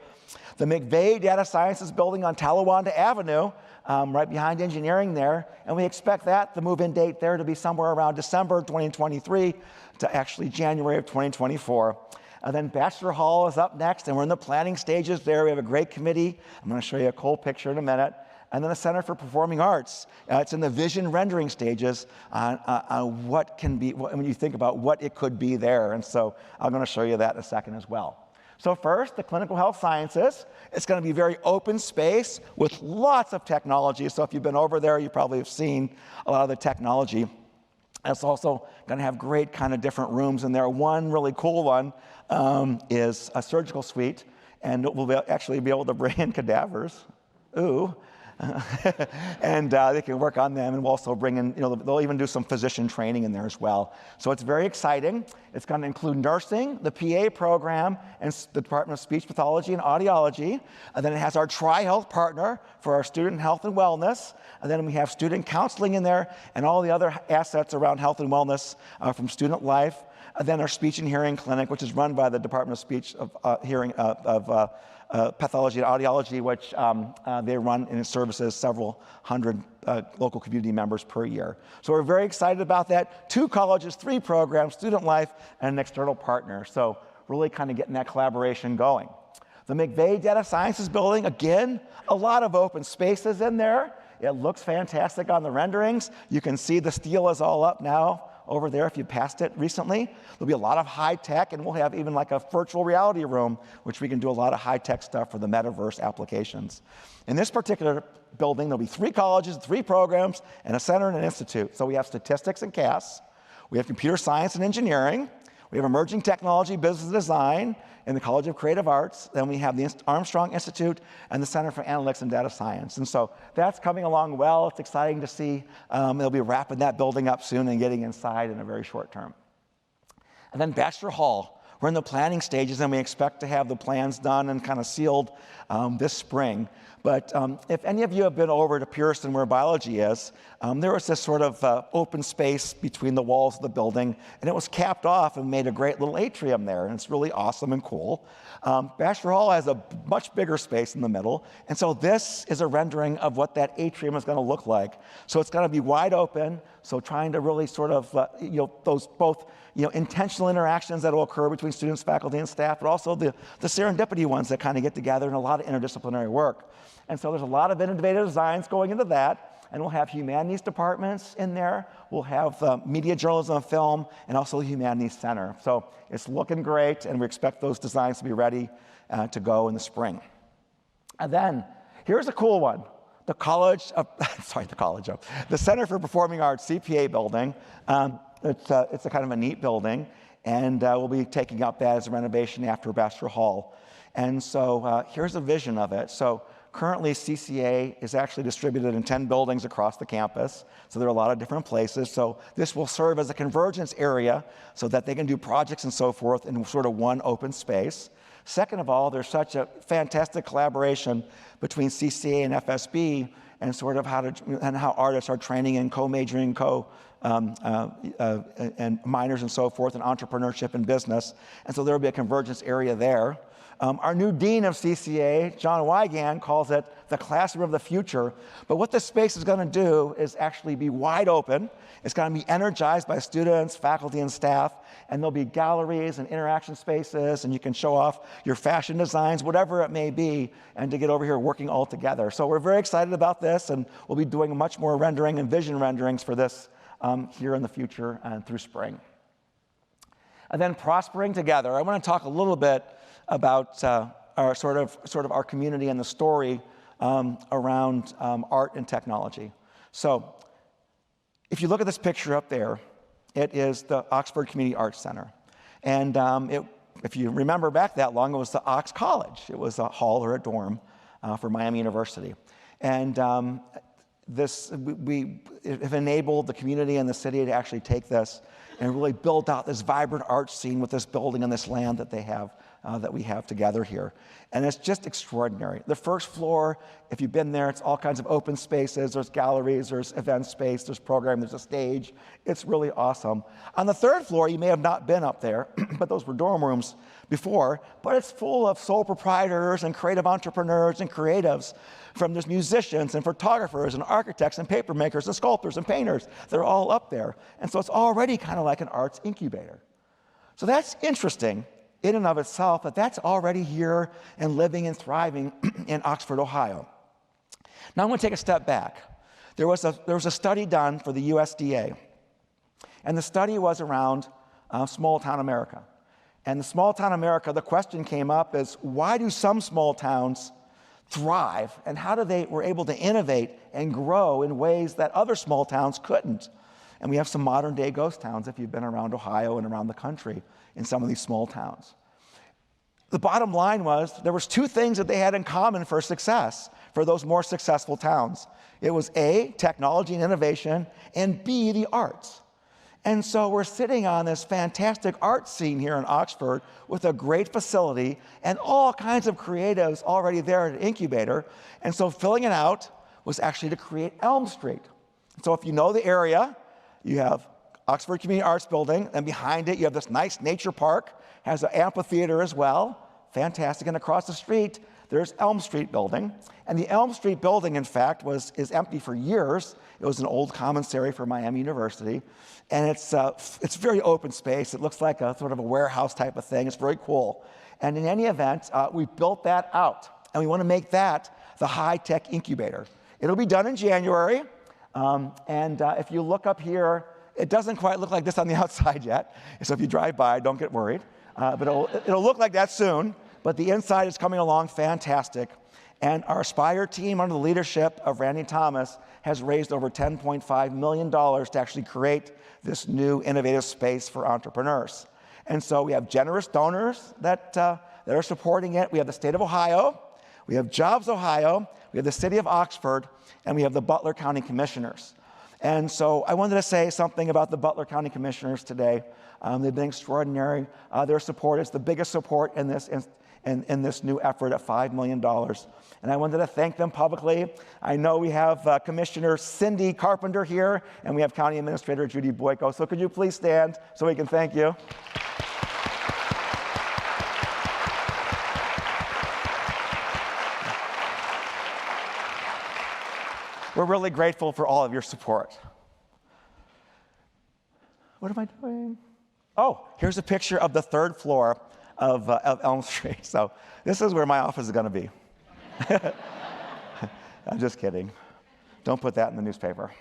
The McVeigh Data Sciences building on Talawanda Avenue, right behind engineering there, and we expect that the move-in date there to be somewhere around December 2023 to actually January of 2024. And then Bachelor Hall is up next, and we're in the planning stages there. We have a great committee. I'm going to show you a cool picture in a minute. And then the Center for Performing Arts. It's in the vision rendering stages on what can be, when you think about what it could be there. And so I'm going to show you that in a second as well. So first, the Clinical Health Sciences. It's going to be very open space with lots of technology. So if you've been over there, you probably have seen a lot of the technology. It's also going to have great kind of different rooms in there. One really cool one is a surgical suite, and we'll actually be able to bring in cadavers. Ooh. And they can work on them, and we'll also bring in, they'll even do some physician training in there as well. So it's very exciting. It's going to include nursing, the PA program, and the Department of Speech Pathology and Audiology. And then it has our TriHealth partner for our student health and wellness. And then we have student counseling in there and all the other assets around health and wellness from Student Life. And then our speech and hearing clinic, which is run by the Department of Speech Hearing Pathology and Audiology, which they run and it services several hundred local community members per year. So we're very excited about that. 2 colleges, 3 programs, Student Life, and an external partner. So really kind of getting that collaboration going. The McVeigh Data Sciences building, again, a lot of open spaces in there. It looks fantastic on the renderings. You can see the steel is all up now over there if you passed it recently. There'll be a lot of high tech, and we'll have even like a virtual reality room, which we can do a lot of high tech stuff for the metaverse applications. In this particular building, there'll be 3 colleges, 3 programs, and a center and an institute. So we have statistics and CAS, we have computer science and engineering, we have emerging technology, business design, in the College of Creative Arts. Then we have the Armstrong Institute and the Center for Analytics and Data Science. And so that's coming along well. It's exciting to see. They'll be wrapping that building up soon and getting inside in a very short term. And then Bachelor Hall. We're in the planning stages, and we expect to have the plans done and kind of sealed this spring. But if any of you have been over to Pearson where biology is, there was this sort of open space between the walls of the building, and it was capped off and made a great little atrium there, and it's really awesome and cool. Bachelor Hall has a much bigger space in the middle, and so this is a rendering of what that atrium is going to look like. So it's going to be wide open, so trying to really sort of, those both, intentional interactions that will occur between students, faculty, and staff, but also the serendipity ones that kind of get together and a lot of interdisciplinary work. And so there's a lot of innovative designs going into that, and we'll have humanities departments in there. We'll have media, journalism, and film, and also the Humanities Center. So it's looking great, and we expect those designs to be ready to go in the spring. And then here's a cool one. The Center for Performing Arts, CPA building. It's a kind of a neat building, and we'll be taking up that as a renovation after Bachelor Hall. And so here's a vision of it. So currently, CCA is actually distributed in 10 buildings across the campus, so there are a lot of different places. So this will serve as a convergence area so that they can do projects and so forth in sort of one open space. Second of all, there's such a fantastic collaboration between CCA and FSB and sort of how artists are training and co-majoring, and minors and so forth, and entrepreneurship and business. And so there will be a convergence area there. Our new dean of CCA, John Wigand, calls it the classroom of the future. But what this space is going to do is actually be wide open. It's going to be energized by students, faculty, and staff. And there'll be galleries and interaction spaces, and you can show off your fashion designs, whatever it may be, and to get over here working all together. So we're very excited about this, and we'll be doing much more rendering and vision renderings for this here in the future and through spring. And then prospering together. I want to talk a little bit about our sort of our community and the story around art and technology. So if you look at this picture up there, it is the Oxford Community Arts Center. And if you remember back that long, it was the Ox College. It was a hall or a dorm for Miami University. And we have enabled the community and the city to actually take this and really build out this vibrant art scene with this building and this land that they have, that we have together here. And it's just extraordinary. The first floor, if you've been there, it's all kinds of open spaces. There's galleries, there's event space, there's program, there's a stage. It's really awesome. On the third floor, you may have not been up there, but those were dorm rooms before, but it's full of sole proprietors and creative entrepreneurs and creatives. There's musicians and photographers and architects and paper makers and sculptors and painters. They're all up there. And so it's already kind of like an arts incubator. So that's interesting in and of itself, that that's already here and living and thriving in Oxford, Ohio. Now I'm going to take a step back. There was a study done for the USDA, and the study was around small town America. And the small town America, the question came up is, why do some small towns thrive, and how were able to innovate and grow in ways that other small towns couldn't? And we have some modern day ghost towns if you've been around Ohio and around the country in some of these small towns. The bottom line was there was two things that they had in common for success for those more successful towns. It was A, technology and innovation, and B, the arts. And so we're sitting on this fantastic art scene here in Oxford with a great facility and all kinds of creatives already there at an incubator. And so filling it out was actually to create Elm Street. So if you know the area, you have Oxford Community Arts Building, and behind it you have this nice nature park, has an amphitheater as well, fantastic. And across the street, there's Elm Street Building. And the Elm Street Building, in fact, is empty for years. It was an old commissary for Miami University. And it's very open space. It looks like a sort of a warehouse type of thing. It's very cool. And in any event, we built that out. And we want to make that the high-tech incubator. It'll be done in January. If you look up here, it doesn't quite look like this on the outside yet. So if you drive by, don't get worried. But it'll look like that soon. But the inside is coming along fantastic. And our Aspire team, under the leadership of Randy Thomas, has raised over $10.5 million to actually create this new innovative space for entrepreneurs. And so we have generous donors that are supporting it. We have the state of Ohio, we have Jobs Ohio, we have the city of Oxford, and we have the Butler County Commissioners. And so I wanted to say something about the Butler County Commissioners today. They've been extraordinary. Their support is the biggest support in this new effort at $5 million. And I wanted to thank them publicly. I know we have Commissioner Cindy Carpenter here, and we have County Administrator Judy Boyko. So could you please stand so we can thank you? We're really grateful for all of your support. What am I doing? Oh, here's a picture of the third floor of Elm Street. So this is where my office is going to be. I'm just kidding. Don't put that in the newspaper.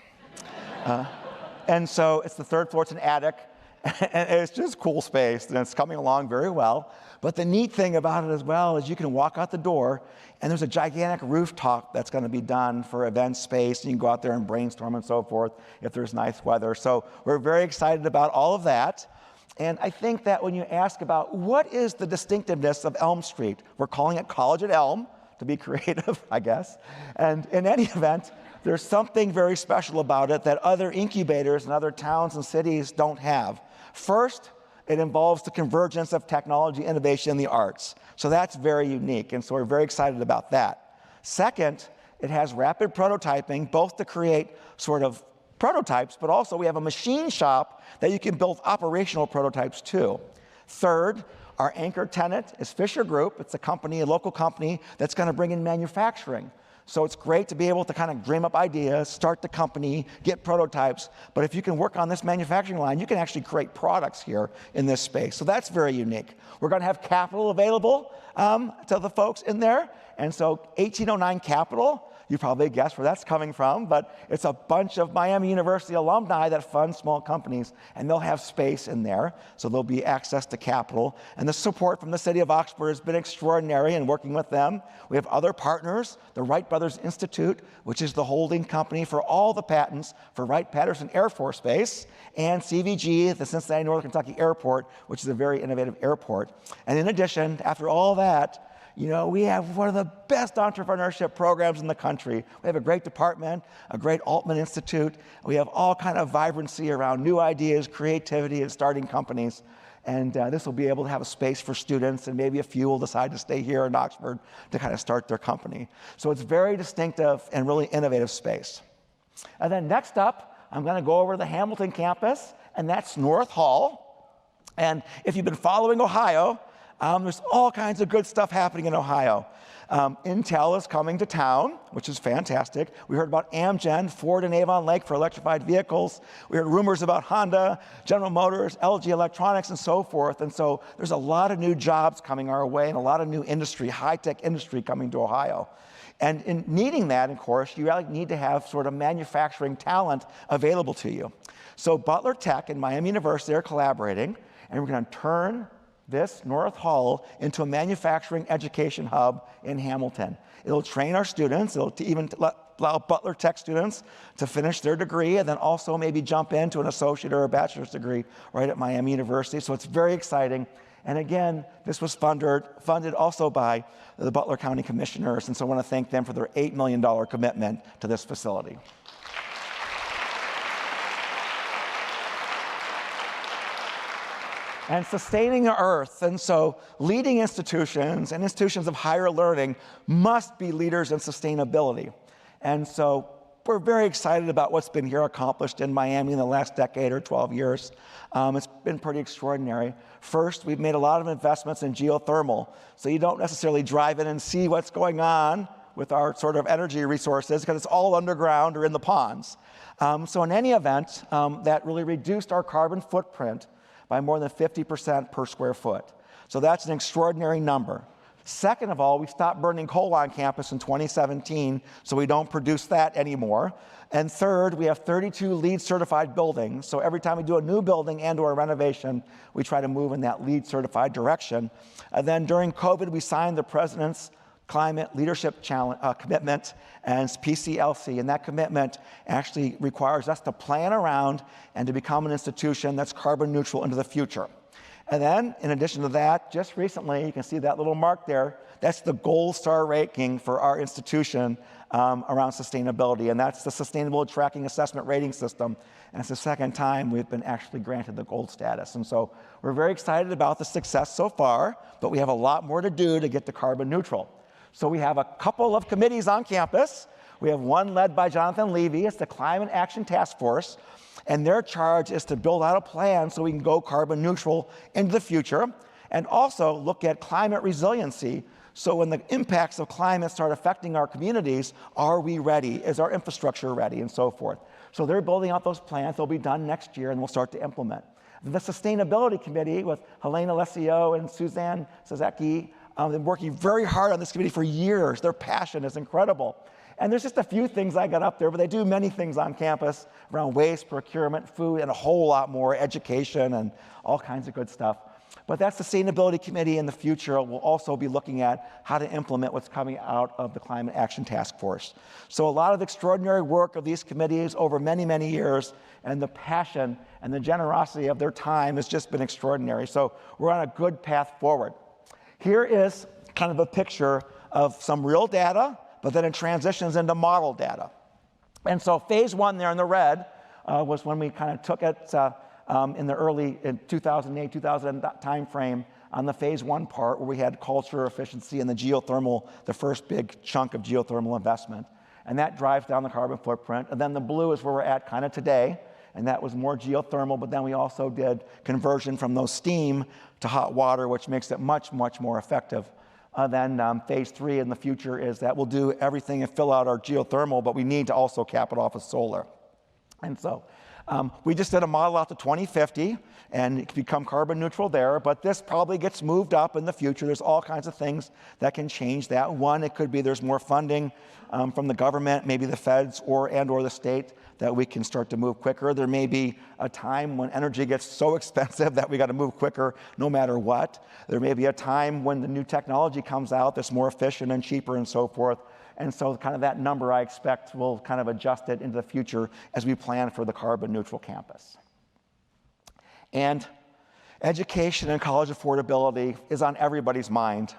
And so it's the third floor. It's an attic. And it's just cool space, and it's coming along very well. But the neat thing about it as well is you can walk out the door, and there's a gigantic rooftop that's going to be done for event space. You can go out there and brainstorm and so forth if there's nice weather. So we're very excited about all of that. And I think that when you ask about what is the distinctiveness of Elm Street, we're calling it College at Elm, to be creative, I guess. And in any event, there's something very special about it that other incubators and other towns and cities don't have. First, it involves the convergence of technology, innovation, and the arts. So that's very unique, and so we're very excited about that. Second, it has rapid prototyping, both to create sort of prototypes, but also we have a machine shop that you can build operational prototypes too. Third, our anchor tenant is Fisher Group. It's a local company that's going to bring in manufacturing. So it's great to be able to kind of dream up ideas, start the company, get prototypes. But if you can work on this manufacturing line, you can actually create products here in this space. So that's very unique. We're going to have capital available to the folks in there. And so 1809 Capital, you probably guessed where that's coming from, but it's a bunch of Miami University alumni that fund small companies, and they'll have space in there, so there'll be access to capital. And the support from the city of Oxford has been extraordinary in working with them. We have other partners, the Wright Brothers Institute, which is the holding company for all the patents for Wright-Patterson Air Force Base, and CVG, the Cincinnati Northern Kentucky Airport, which is a very innovative airport. And in addition, after all that, You know, we have one of the best entrepreneurship programs in the country. We have a great department, a great Altman Institute. We have all kind of vibrancy around new ideas, creativity, and starting companies. And this will be able to have a space for students, and maybe a few will decide to stay here in Oxford to kind of start their company. So it's very distinctive and really innovative space. And then next up, I'm going to go over to the Hamilton campus, and that's North Hall. And if you've been following Ohio, there's all kinds of good stuff happening in Ohio. Intel is coming to town, which is fantastic. We heard about Amgen, Ford, and Avon Lake for electrified vehicles. We heard rumors about Honda, General Motors, LG Electronics, and so forth. And so there's a lot of new jobs coming our way and a lot of new industry, high-tech industry coming to Ohio. And in needing that, of course, you really need to have sort of manufacturing talent available to you. So Butler Tech and Miami University are collaborating, and we're going to turn this North Hall into a manufacturing education hub in Hamilton. It'll train our students. It'll even allow Butler Tech students to finish their degree and then also maybe jump into an associate or a bachelor's degree right at Miami University. So it's very exciting. And again, this was funded also by the Butler County Commissioners, and so I want to thank them for their $8 million commitment to this facility. And sustaining the earth. And so leading institutions and institutions of higher learning must be leaders in sustainability. And so we're very excited about what's been here accomplished in Miami in the last decade or 12 years. It's been pretty extraordinary. First, we've made a lot of investments in geothermal. So you don't necessarily drive in and see what's going on with our sort of energy resources because it's all underground or in the ponds. So in any event, that really reduced our carbon footprint by more than 50% per square foot. So that's an extraordinary number. Second of all, we stopped burning coal on campus in 2017, so we don't produce that anymore. And third, we have 32 LEED certified buildings. So every time we do a new building and or a renovation, we try to move in that LEED certified direction. And then during COVID, we signed the President's Climate Leadership Commitment, and it's PCLC, and that commitment actually requires us to plan around and to become an institution that's carbon neutral into the future. And then, in addition to that, just recently, you can see that little mark there, that's the gold star ranking for our institution around sustainability, and that's the Sustainable Tracking Assessment Rating System, and it's the second time we've been actually granted the gold status. And so we're very excited about the success so far, but we have a lot more to do to get to carbon neutral. So we have a couple of committees on campus. We have one led by Jonathan Levy. It's the Climate Action Task Force. And their charge is to build out a plan so we can go carbon neutral into the future and also look at climate resiliency. So when the impacts of climate start affecting our communities, are we ready? Is our infrastructure ready? And so forth. So they're building out those plans. They'll be done next year and we'll start to implement. The Sustainability Committee with Helena Alessio and Suzanne Sazeki, they've been working very hard on this committee for years. Their passion is incredible. And there's just a few things I got up there, but they do many things on campus around waste, procurement, food, and a whole lot more, education, and all kinds of good stuff. But that Sustainability Committee in the future will also be looking at how to implement what's coming out of the Climate Action Task Force. So a lot of extraordinary work of these committees over many, many years, and the passion and the generosity of their time has just been extraordinary. So we're on a good path forward. Here is kind of a picture of some real data, but then it transitions into model data. And so phase one there in the red was when we kind of took it in the early 2008, 2000 time frame on the phase one part where we had culture, efficiency, and the geothermal, the first big chunk of geothermal investment. And that drives down the carbon footprint. And then the blue is where we're at kind of today. And that was more geothermal, but then we also did conversion from those steam to hot water, which makes it much, much more effective. Then phase three in the future is that we'll do everything and fill out our geothermal, but we need to also cap it off with solar. And so we just did a model out to 2050, and it can become carbon neutral there, but this probably gets moved up in the future. There's all kinds of things that can change that. One, it could be there's more funding from the government, maybe the feds or the state, that we can start to move quicker. There may be a time when energy gets so expensive that we got to move quicker no matter what. There may be a time when the new technology comes out that's more efficient and cheaper and so forth. And so kind of that number I expect will kind of adjust it into the future as we plan for the carbon neutral campus. And Education and college affordability is on everybody's mind.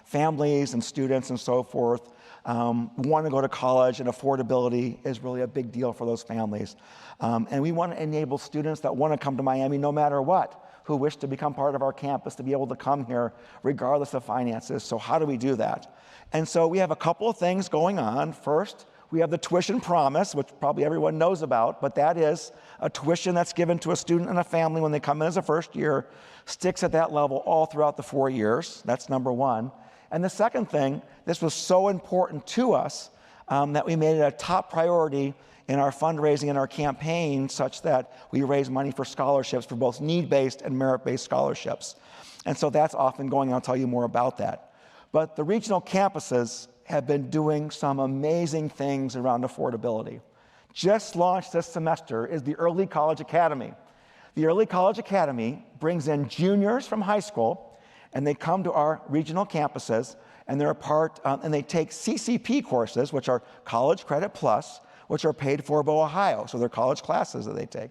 Families and students and so forth want to go to college, and affordability is really a big deal for those families. And we want to enable students that want to come to Miami no matter what, who wish to become part of our campus, to be able to come here regardless of finances. So how do we do that? And so we have a couple of things going on. First, we have the tuition promise, which probably everyone knows about, but that is a tuition that's given to a student and a family when they come in as a first year, sticks at that level all throughout the 4 years. That's number one. And the second thing, this was so important to us that we made it a top priority in our fundraising and our campaign, such that we raise money for scholarships for both need-based and merit-based scholarships. And so that's often going, and I'll tell you more about that. But the regional campuses have been doing some amazing things around affordability. Just launched this semester is the Early College Academy. The Early College Academy brings in juniors from high school, and they come to our regional campuses, and they're a part, and they take CCP courses, which are College Credit Plus, which are paid for by Ohio, so they're college classes that they take.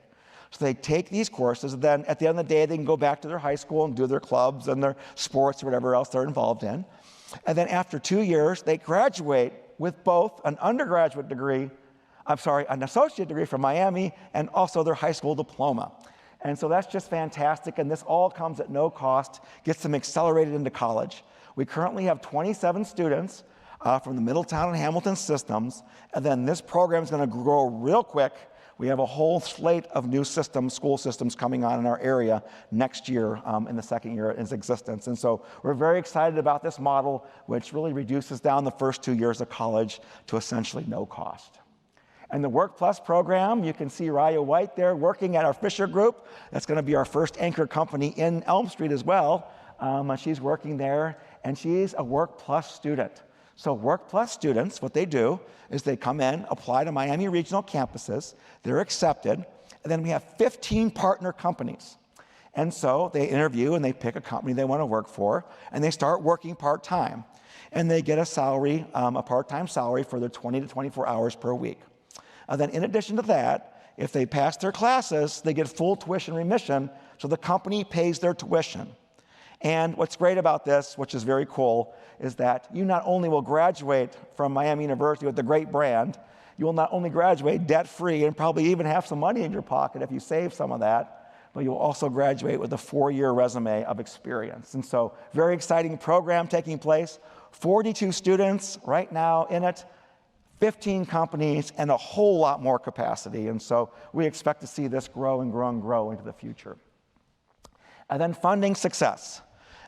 So they take these courses, and then at the end of the day, they can go back to their high school and do their clubs and their sports or whatever else they're involved in. And then after 2 years, they graduate with both an undergraduate degree, an associate degree from Miami, and also their high school diploma. And so that's just fantastic, and this all comes at no cost, gets them accelerated into college. We currently have 27 students from the Middletown and Hamilton systems, and then this program is going to grow real quick. We have a whole slate of new systems, school systems coming on in our area next year in the second year in its existence. And so we're very excited about this model, which really reduces down the first 2 years of college to essentially no cost. And the Work Plus program, you can see Raya White there working at our Fisher Group. That's going to be our first anchor company in Elm Street as well. She's working there, and she's a Work Plus student. So Work Plus students, what they do is they come in, apply to Miami regional campuses, they're accepted, and then we have 15 partner companies. And so they interview and they pick a company they want to work for, and they start working part-time. And they get a salary, a part-time salary for their 20 to 24 hours per week. And then in addition to that, if they pass their classes, they get full tuition remission, so the company pays their tuition. And what's great about this, which is very cool, is that you not only will graduate from Miami University with a great brand, you will not only graduate debt-free and probably even have some money in your pocket if you save some of that, but you'll also graduate with a 4-year resume of experience. And so, very exciting program taking place. 42 students right now in it, 15 companies, and a whole lot more capacity. And so we expect to see this grow and grow and grow into the future. And then funding success.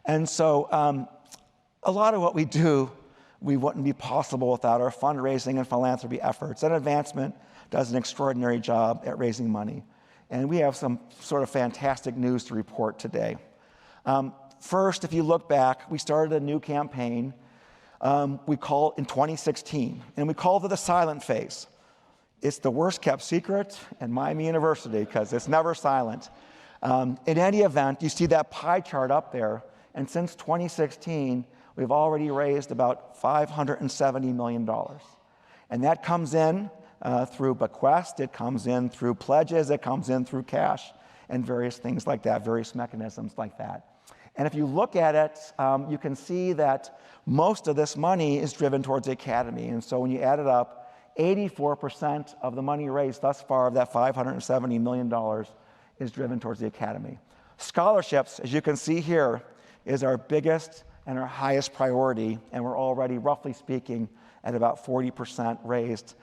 And so a lot of what we do, we wouldn't be possible without our fundraising and philanthropy efforts. And Advancement does an extraordinary job at raising money. And we have some sort of fantastic news to report today. First, if you look back, we started a new campaign we call in 2016, and we called it the silent phase. It's the worst kept secret in Miami University because it's never silent. In any event, you see that pie chart up there, and since 2016, we've already raised about $570 million. And that comes in through bequest, it comes in through pledges, it comes in through cash, and various things like that, various mechanisms like that. And if you look at it, you can see that most of this money is driven towards the academy. And so when you add it up, 84% of the money raised thus far, of that $570 million, is driven towards the academy. Scholarships, as you can see here, is our biggest and our highest priority, and we're already, roughly speaking, at about 40% raised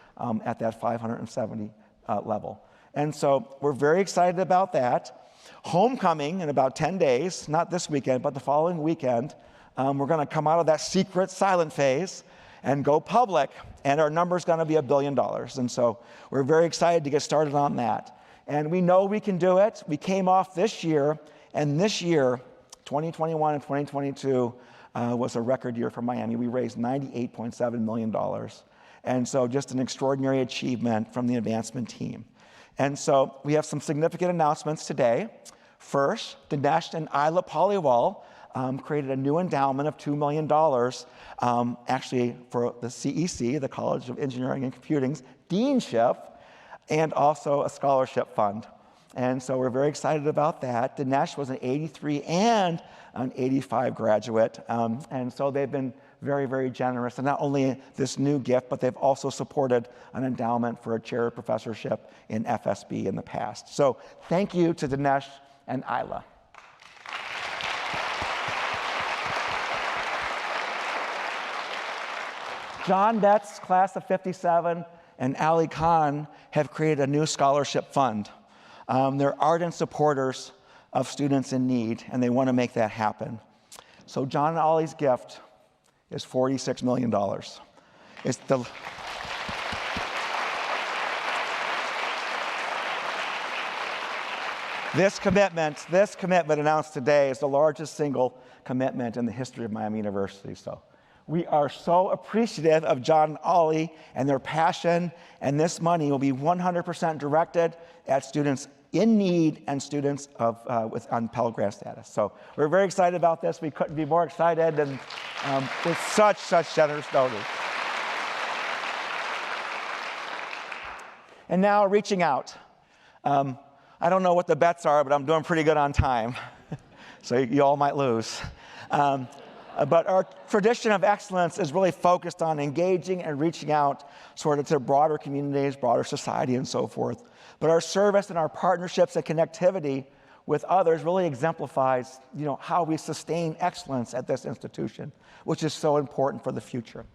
at that 570 level. And so we're very excited about that. Homecoming in about 10 days, not this weekend, but the following weekend, we're going to come out of that secret silent phase and go public, and our number is going to be $1 billion. And so we're very excited to get started on that. And we know we can do it. We came off this year, and this year, 2021 and 2022, was a record year for Miami. We raised $98.7 million. And so just an extraordinary achievement from the Advancement team. And so we have some significant announcements today. First, Dinesh and Isla Paliwal created a new endowment of $2 million, actually for the CEC, the College of Engineering and Computing's deanship, and also a scholarship fund. And so we're very excited about that. Dinesh was an 83 and an 85 graduate. And so they've been very, very generous. And not only this new gift, but they've also supported an endowment for a chair professorship in FSB in the past. So thank you to Dinesh and Isla. John Betts, class of 57, and Ali Khan have created a new scholarship fund. They're ardent supporters of students in need, and they want to make that happen. So John and Ali's gift is $46 million. It's the This commitment announced today is the largest single commitment in the history of Miami University. So we are so appreciative of John and Ali and their passion, and this money will be 100% directed at students in need and students on Pell Grant status. So we're very excited about this. We couldn't be more excited, and with such generous donors. And now reaching out. I don't know what the bets are, but I'm doing pretty good on time. So you all might lose. But our tradition of excellence is really focused on engaging and reaching out sort of to broader communities, broader society, and so forth. But our service and our partnerships and connectivity with others really exemplifies, how we sustain excellence at this institution, which is so important for the future.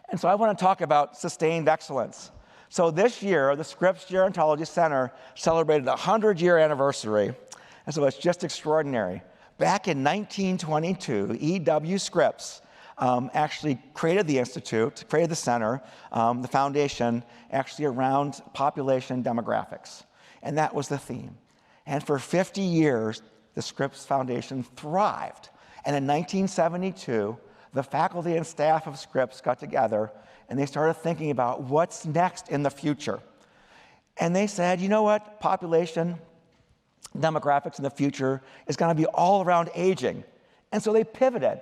And so I want to talk about sustained excellence. So this year, the Scripps Gerontology Center celebrated a 100-year anniversary, and so it's just extraordinary. Back in 1922, E.W. Scripps actually created the institute, created the center, the foundation, actually around population demographics. And that was the theme. And for 50 years, the Scripps Foundation thrived. And in 1972, the faculty and staff of Scripps got together and they started thinking about what's next in the future. And they said, you know what, population demographics in the future is going to be all around aging. And so they pivoted.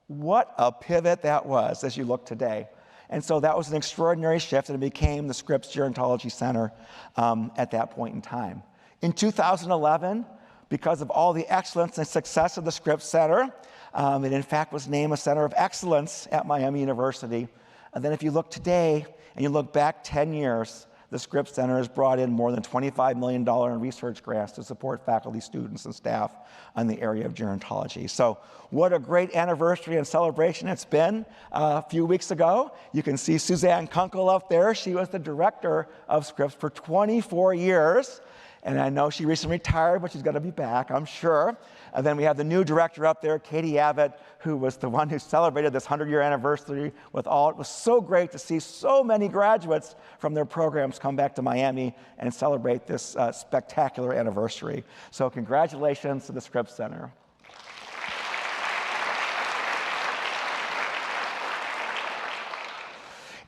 What a pivot that was as you look today. And so that was an extraordinary shift, and it became the Scripps Gerontology Center at that point in time. In 2011, because of all the excellence and success of the Scripps Center, it in fact was named a Center of Excellence at Miami University. And then if you look today and you look back 10 years, the Scripps Center has brought in more than $25 million in research grants to support faculty, students, and staff in the area of gerontology. So what a great anniversary and celebration it's been. A few weeks ago, you can see Suzanne Kunkel up there. She was the director of Scripps for 24 years. And I know she recently retired, but she's going to be back, I'm sure. And then we have the new director up there, Katie Abbott, who was the one who celebrated this 100-year anniversary with all. It was so great to see so many graduates from their programs come back to Miami and celebrate this spectacular anniversary. So congratulations to the Scripps Center.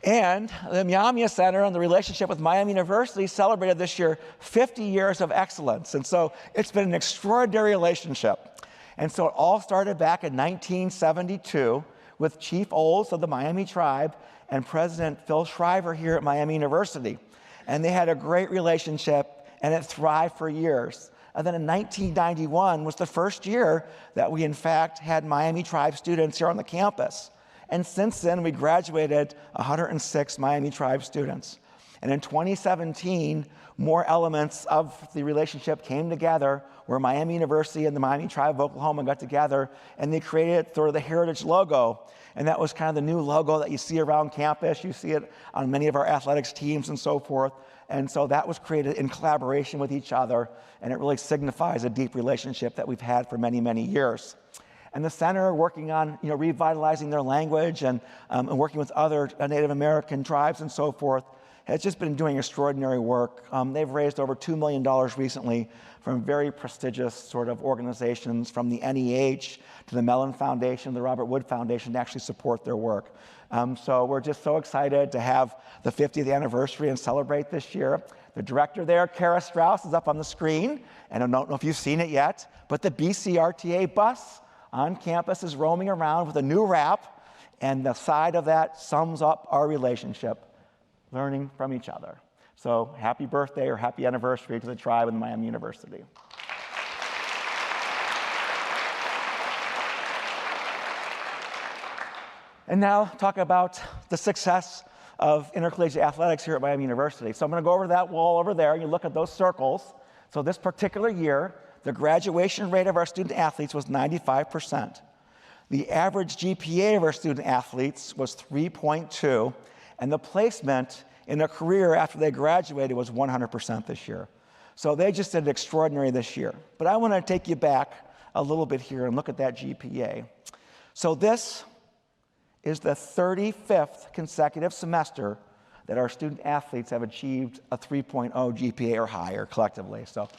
And the Miami Center and the relationship with Miami University celebrated this year 50 years of excellence. And so it's been an extraordinary relationship. And so it all started back in 1972 with Chief Oles of the Miami Tribe and President Phil Shriver here at Miami University. And they had a great relationship, and it thrived for years. And then in 1991 was the first year that we, in fact, had Miami Tribe students here on the campus. And since then, we graduated 106 Miami Tribe students. And in 2017, more elements of the relationship came together where Miami University and the Miami Tribe of Oklahoma got together, and they created sort of the Heritage logo. And that was kind of the new logo that you see around campus. You see it on many of our athletics teams and so forth. And so that was created in collaboration with each other, and it really signifies a deep relationship that we've had for many, many years. And the center working on revitalizing their language and working with other Native American tribes and so forth has just been doing extraordinary work. They've raised over $2 million recently from very prestigious sort of organizations, from the NEH to the Mellon Foundation, the Robert Wood Foundation, to actually support their work. So we're just so excited to have the 50th anniversary and celebrate this year. The director there, Kara Strauss, is up on the screen, and I don't know if you've seen it yet, but the BCRTA bus on campus is roaming around with a new wrap, and the side of that sums up our relationship, learning from each other. So happy birthday or happy anniversary to the tribe in Miami University. And now talk about the success of intercollegiate athletics here at Miami University. So I'm going to go over that wall over there, and you look at those circles. So this particular year, the graduation rate of our student athletes was 95%. The average GPA of our student athletes was 3.2, and the placement in a career after they graduated was 100% this year. So they just did extraordinary this year. But I want to take you back a little bit here and look at that GPA. So this is the 35th consecutive semester that our student athletes have achieved a 3.0 GPA or higher collectively. So.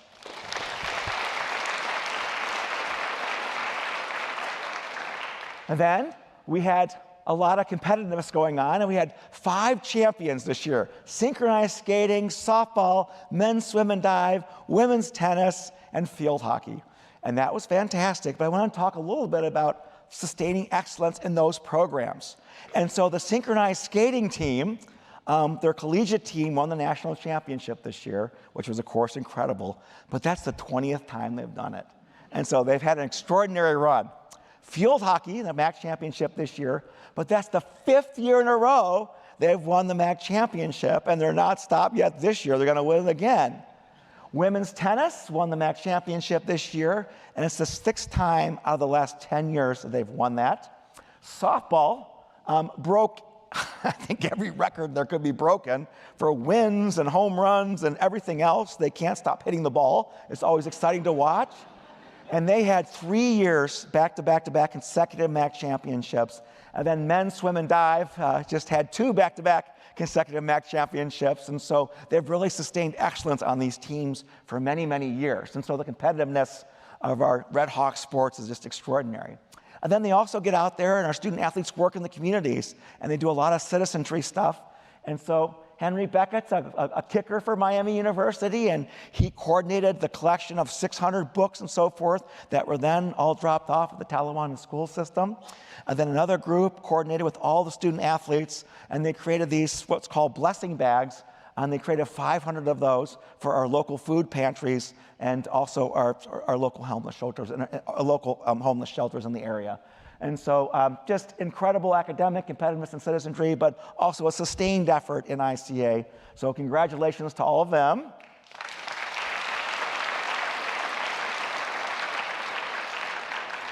And then we had a lot of competitiveness going on, and we had 5 champions this year: synchronized skating, softball, men's swim and dive, women's tennis, and field hockey. And that was fantastic, but I want to talk a little bit about sustaining excellence in those programs. And so the synchronized skating team, their collegiate team won the national championship this year, which was, of course, incredible, but that's the 20th time they've done it. And so they've had an extraordinary run. Field hockey, the MAC championship this year, but that's the 5th year in a row they've won the MAC championship, and they're not stopped yet this year. They're going to win it again. Women's tennis won the MAC championship this year, and it's the 6th time out of the last 10 years that they've won that. Softball broke, I think, every record there could be broken for wins and home runs and everything else. They can't stop hitting the ball. It's always exciting to watch. And they had 3 years back-to-back-to-back consecutive MAC championships. And then men's swim and dive just had 2 back-to-back consecutive MAC championships. And so they've really sustained excellence on these teams for many, many years. And so the competitiveness of our Red Hawk sports is just extraordinary. And then they also get out there, and our student athletes work in the communities, and they do a lot of citizenry stuff. And so Henry Beckett's a kicker for Miami University, and he coordinated the collection of 600 books and so forth that were then all dropped off at the Talawanda school system. And then another group coordinated with all the student athletes, and they created these what's called blessing bags, and they created 500 of those for our local food pantries and also our local homeless shelters, homeless shelters in the area. And so just incredible academic competitiveness and citizenry, but also a sustained effort in ICA. So congratulations to all of them.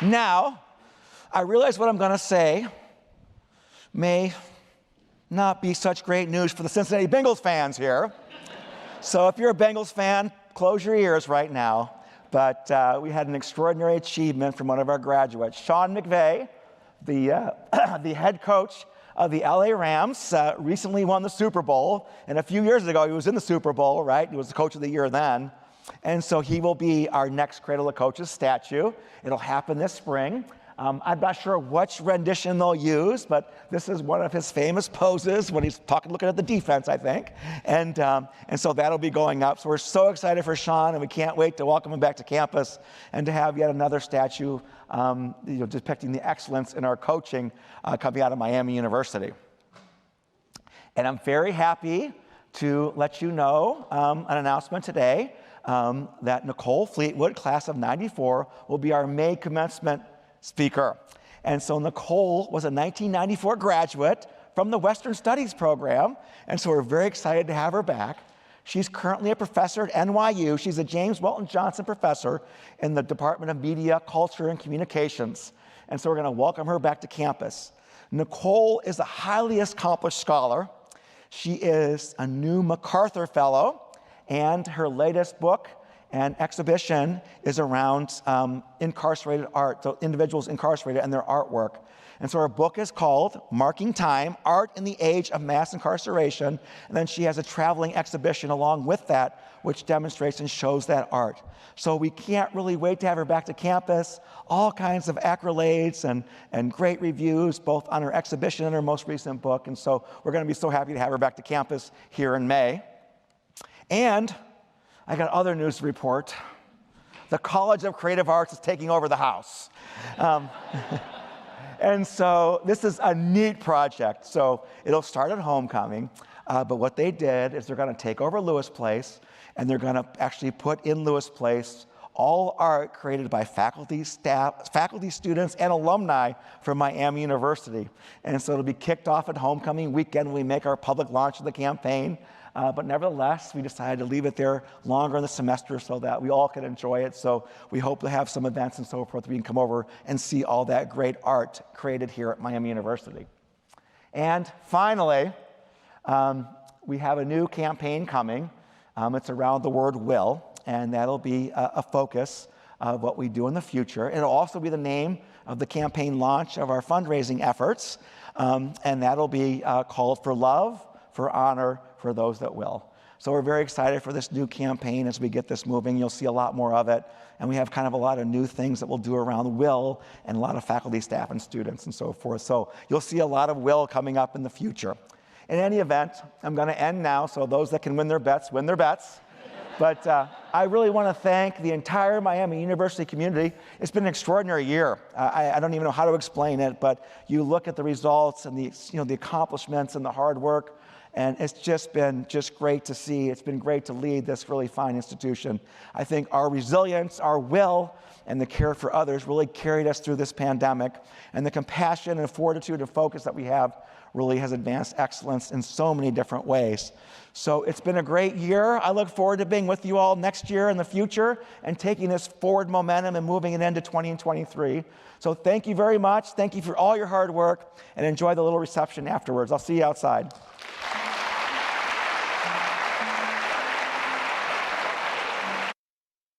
Now, I realize what I'm going to say may not be such great news for the Cincinnati Bengals fans here. So if you're a Bengals fan, close your ears right now. But we had an extraordinary achievement from one of our graduates. Sean McVay, the head coach of the LA Rams, recently won the Super Bowl. And a few years ago, he was in the Super Bowl, right? He was the coach of the year then. And so he will be our next Cradle of Coaches statue. It'll happen this spring. I'm not sure which rendition they'll use, but this is one of his famous poses when he's looking at the defense, I think. And so that'll be going up. So we're so excited for Sean, and we can't wait to welcome him back to campus and to have yet another statue depicting the excellence in our coaching coming out of Miami University. And I'm very happy to let you know an announcement today that Nicole Fleetwood, class of '94, will be our May commencement speaker. And so Nicole was a 1994 graduate from the Western Studies program, and so we're very excited to have her back. She's currently a professor at NYU. She's a James Welton Johnson professor in the Department of Media, Culture, and Communications. And so we're going to welcome her back to campus. Nicole is a highly accomplished scholar. She is a new MacArthur Fellow, and her latest book and exhibition is around incarcerated art, so individuals incarcerated and their artwork. And so her book is called Marking Time, Art in the Age of Mass Incarceration. And then she has a traveling exhibition along with that, which demonstrates and shows that art. So we can't really wait to have her back to campus. All kinds of accolades and great reviews, both on her exhibition and her most recent book. And so we're going to be so happy to have her back to campus here in May. And I got other news to report. The College of Creative Arts is taking over the house. And so this is a neat project. So it'll start at homecoming. But what they did is they're going to take over Lewis Place, and they're going to actually put in Lewis Place all art created by faculty, staff, faculty, students, and alumni from Miami University. And so it'll be kicked off at homecoming weekend when we make our public launch of the campaign. But nevertheless, we decided to leave it there longer in the semester so that we all can enjoy it. So we hope to have some events and so forth. We can come over and see all that great art created here at Miami University. And finally, we have a new campaign coming. It's around the word will, and that'll be a focus of what we do in the future. It'll also be the name of the campaign launch of our fundraising efforts, and that'll be called For Love, For Honor, For Those That Will. So we're very excited for this new campaign as we get this moving. You'll see a lot more of it, and we have kind of a lot of new things that we'll do around will and a lot of faculty, staff, and students and so forth. So you'll see a lot of will coming up in the future. In any event, I'm going to end now, so those that can win their bets, win their bets. But I really want to thank the entire Miami University community. It's been an extraordinary year. I don't even know how to explain it, but you look at the results and the accomplishments and the hard work, and it's just been great to see. It's been great to lead this really fine institution. I think our resilience, our will, and the care for others really carried us through this pandemic, and the compassion and fortitude and focus that we have really has advanced excellence in so many different ways. So it's been a great year. I look forward to being with you all next year in the future and taking this forward momentum and moving it into 2023. So thank you very much. Thank you for all your hard work, and enjoy the little reception afterwards. I'll see you outside.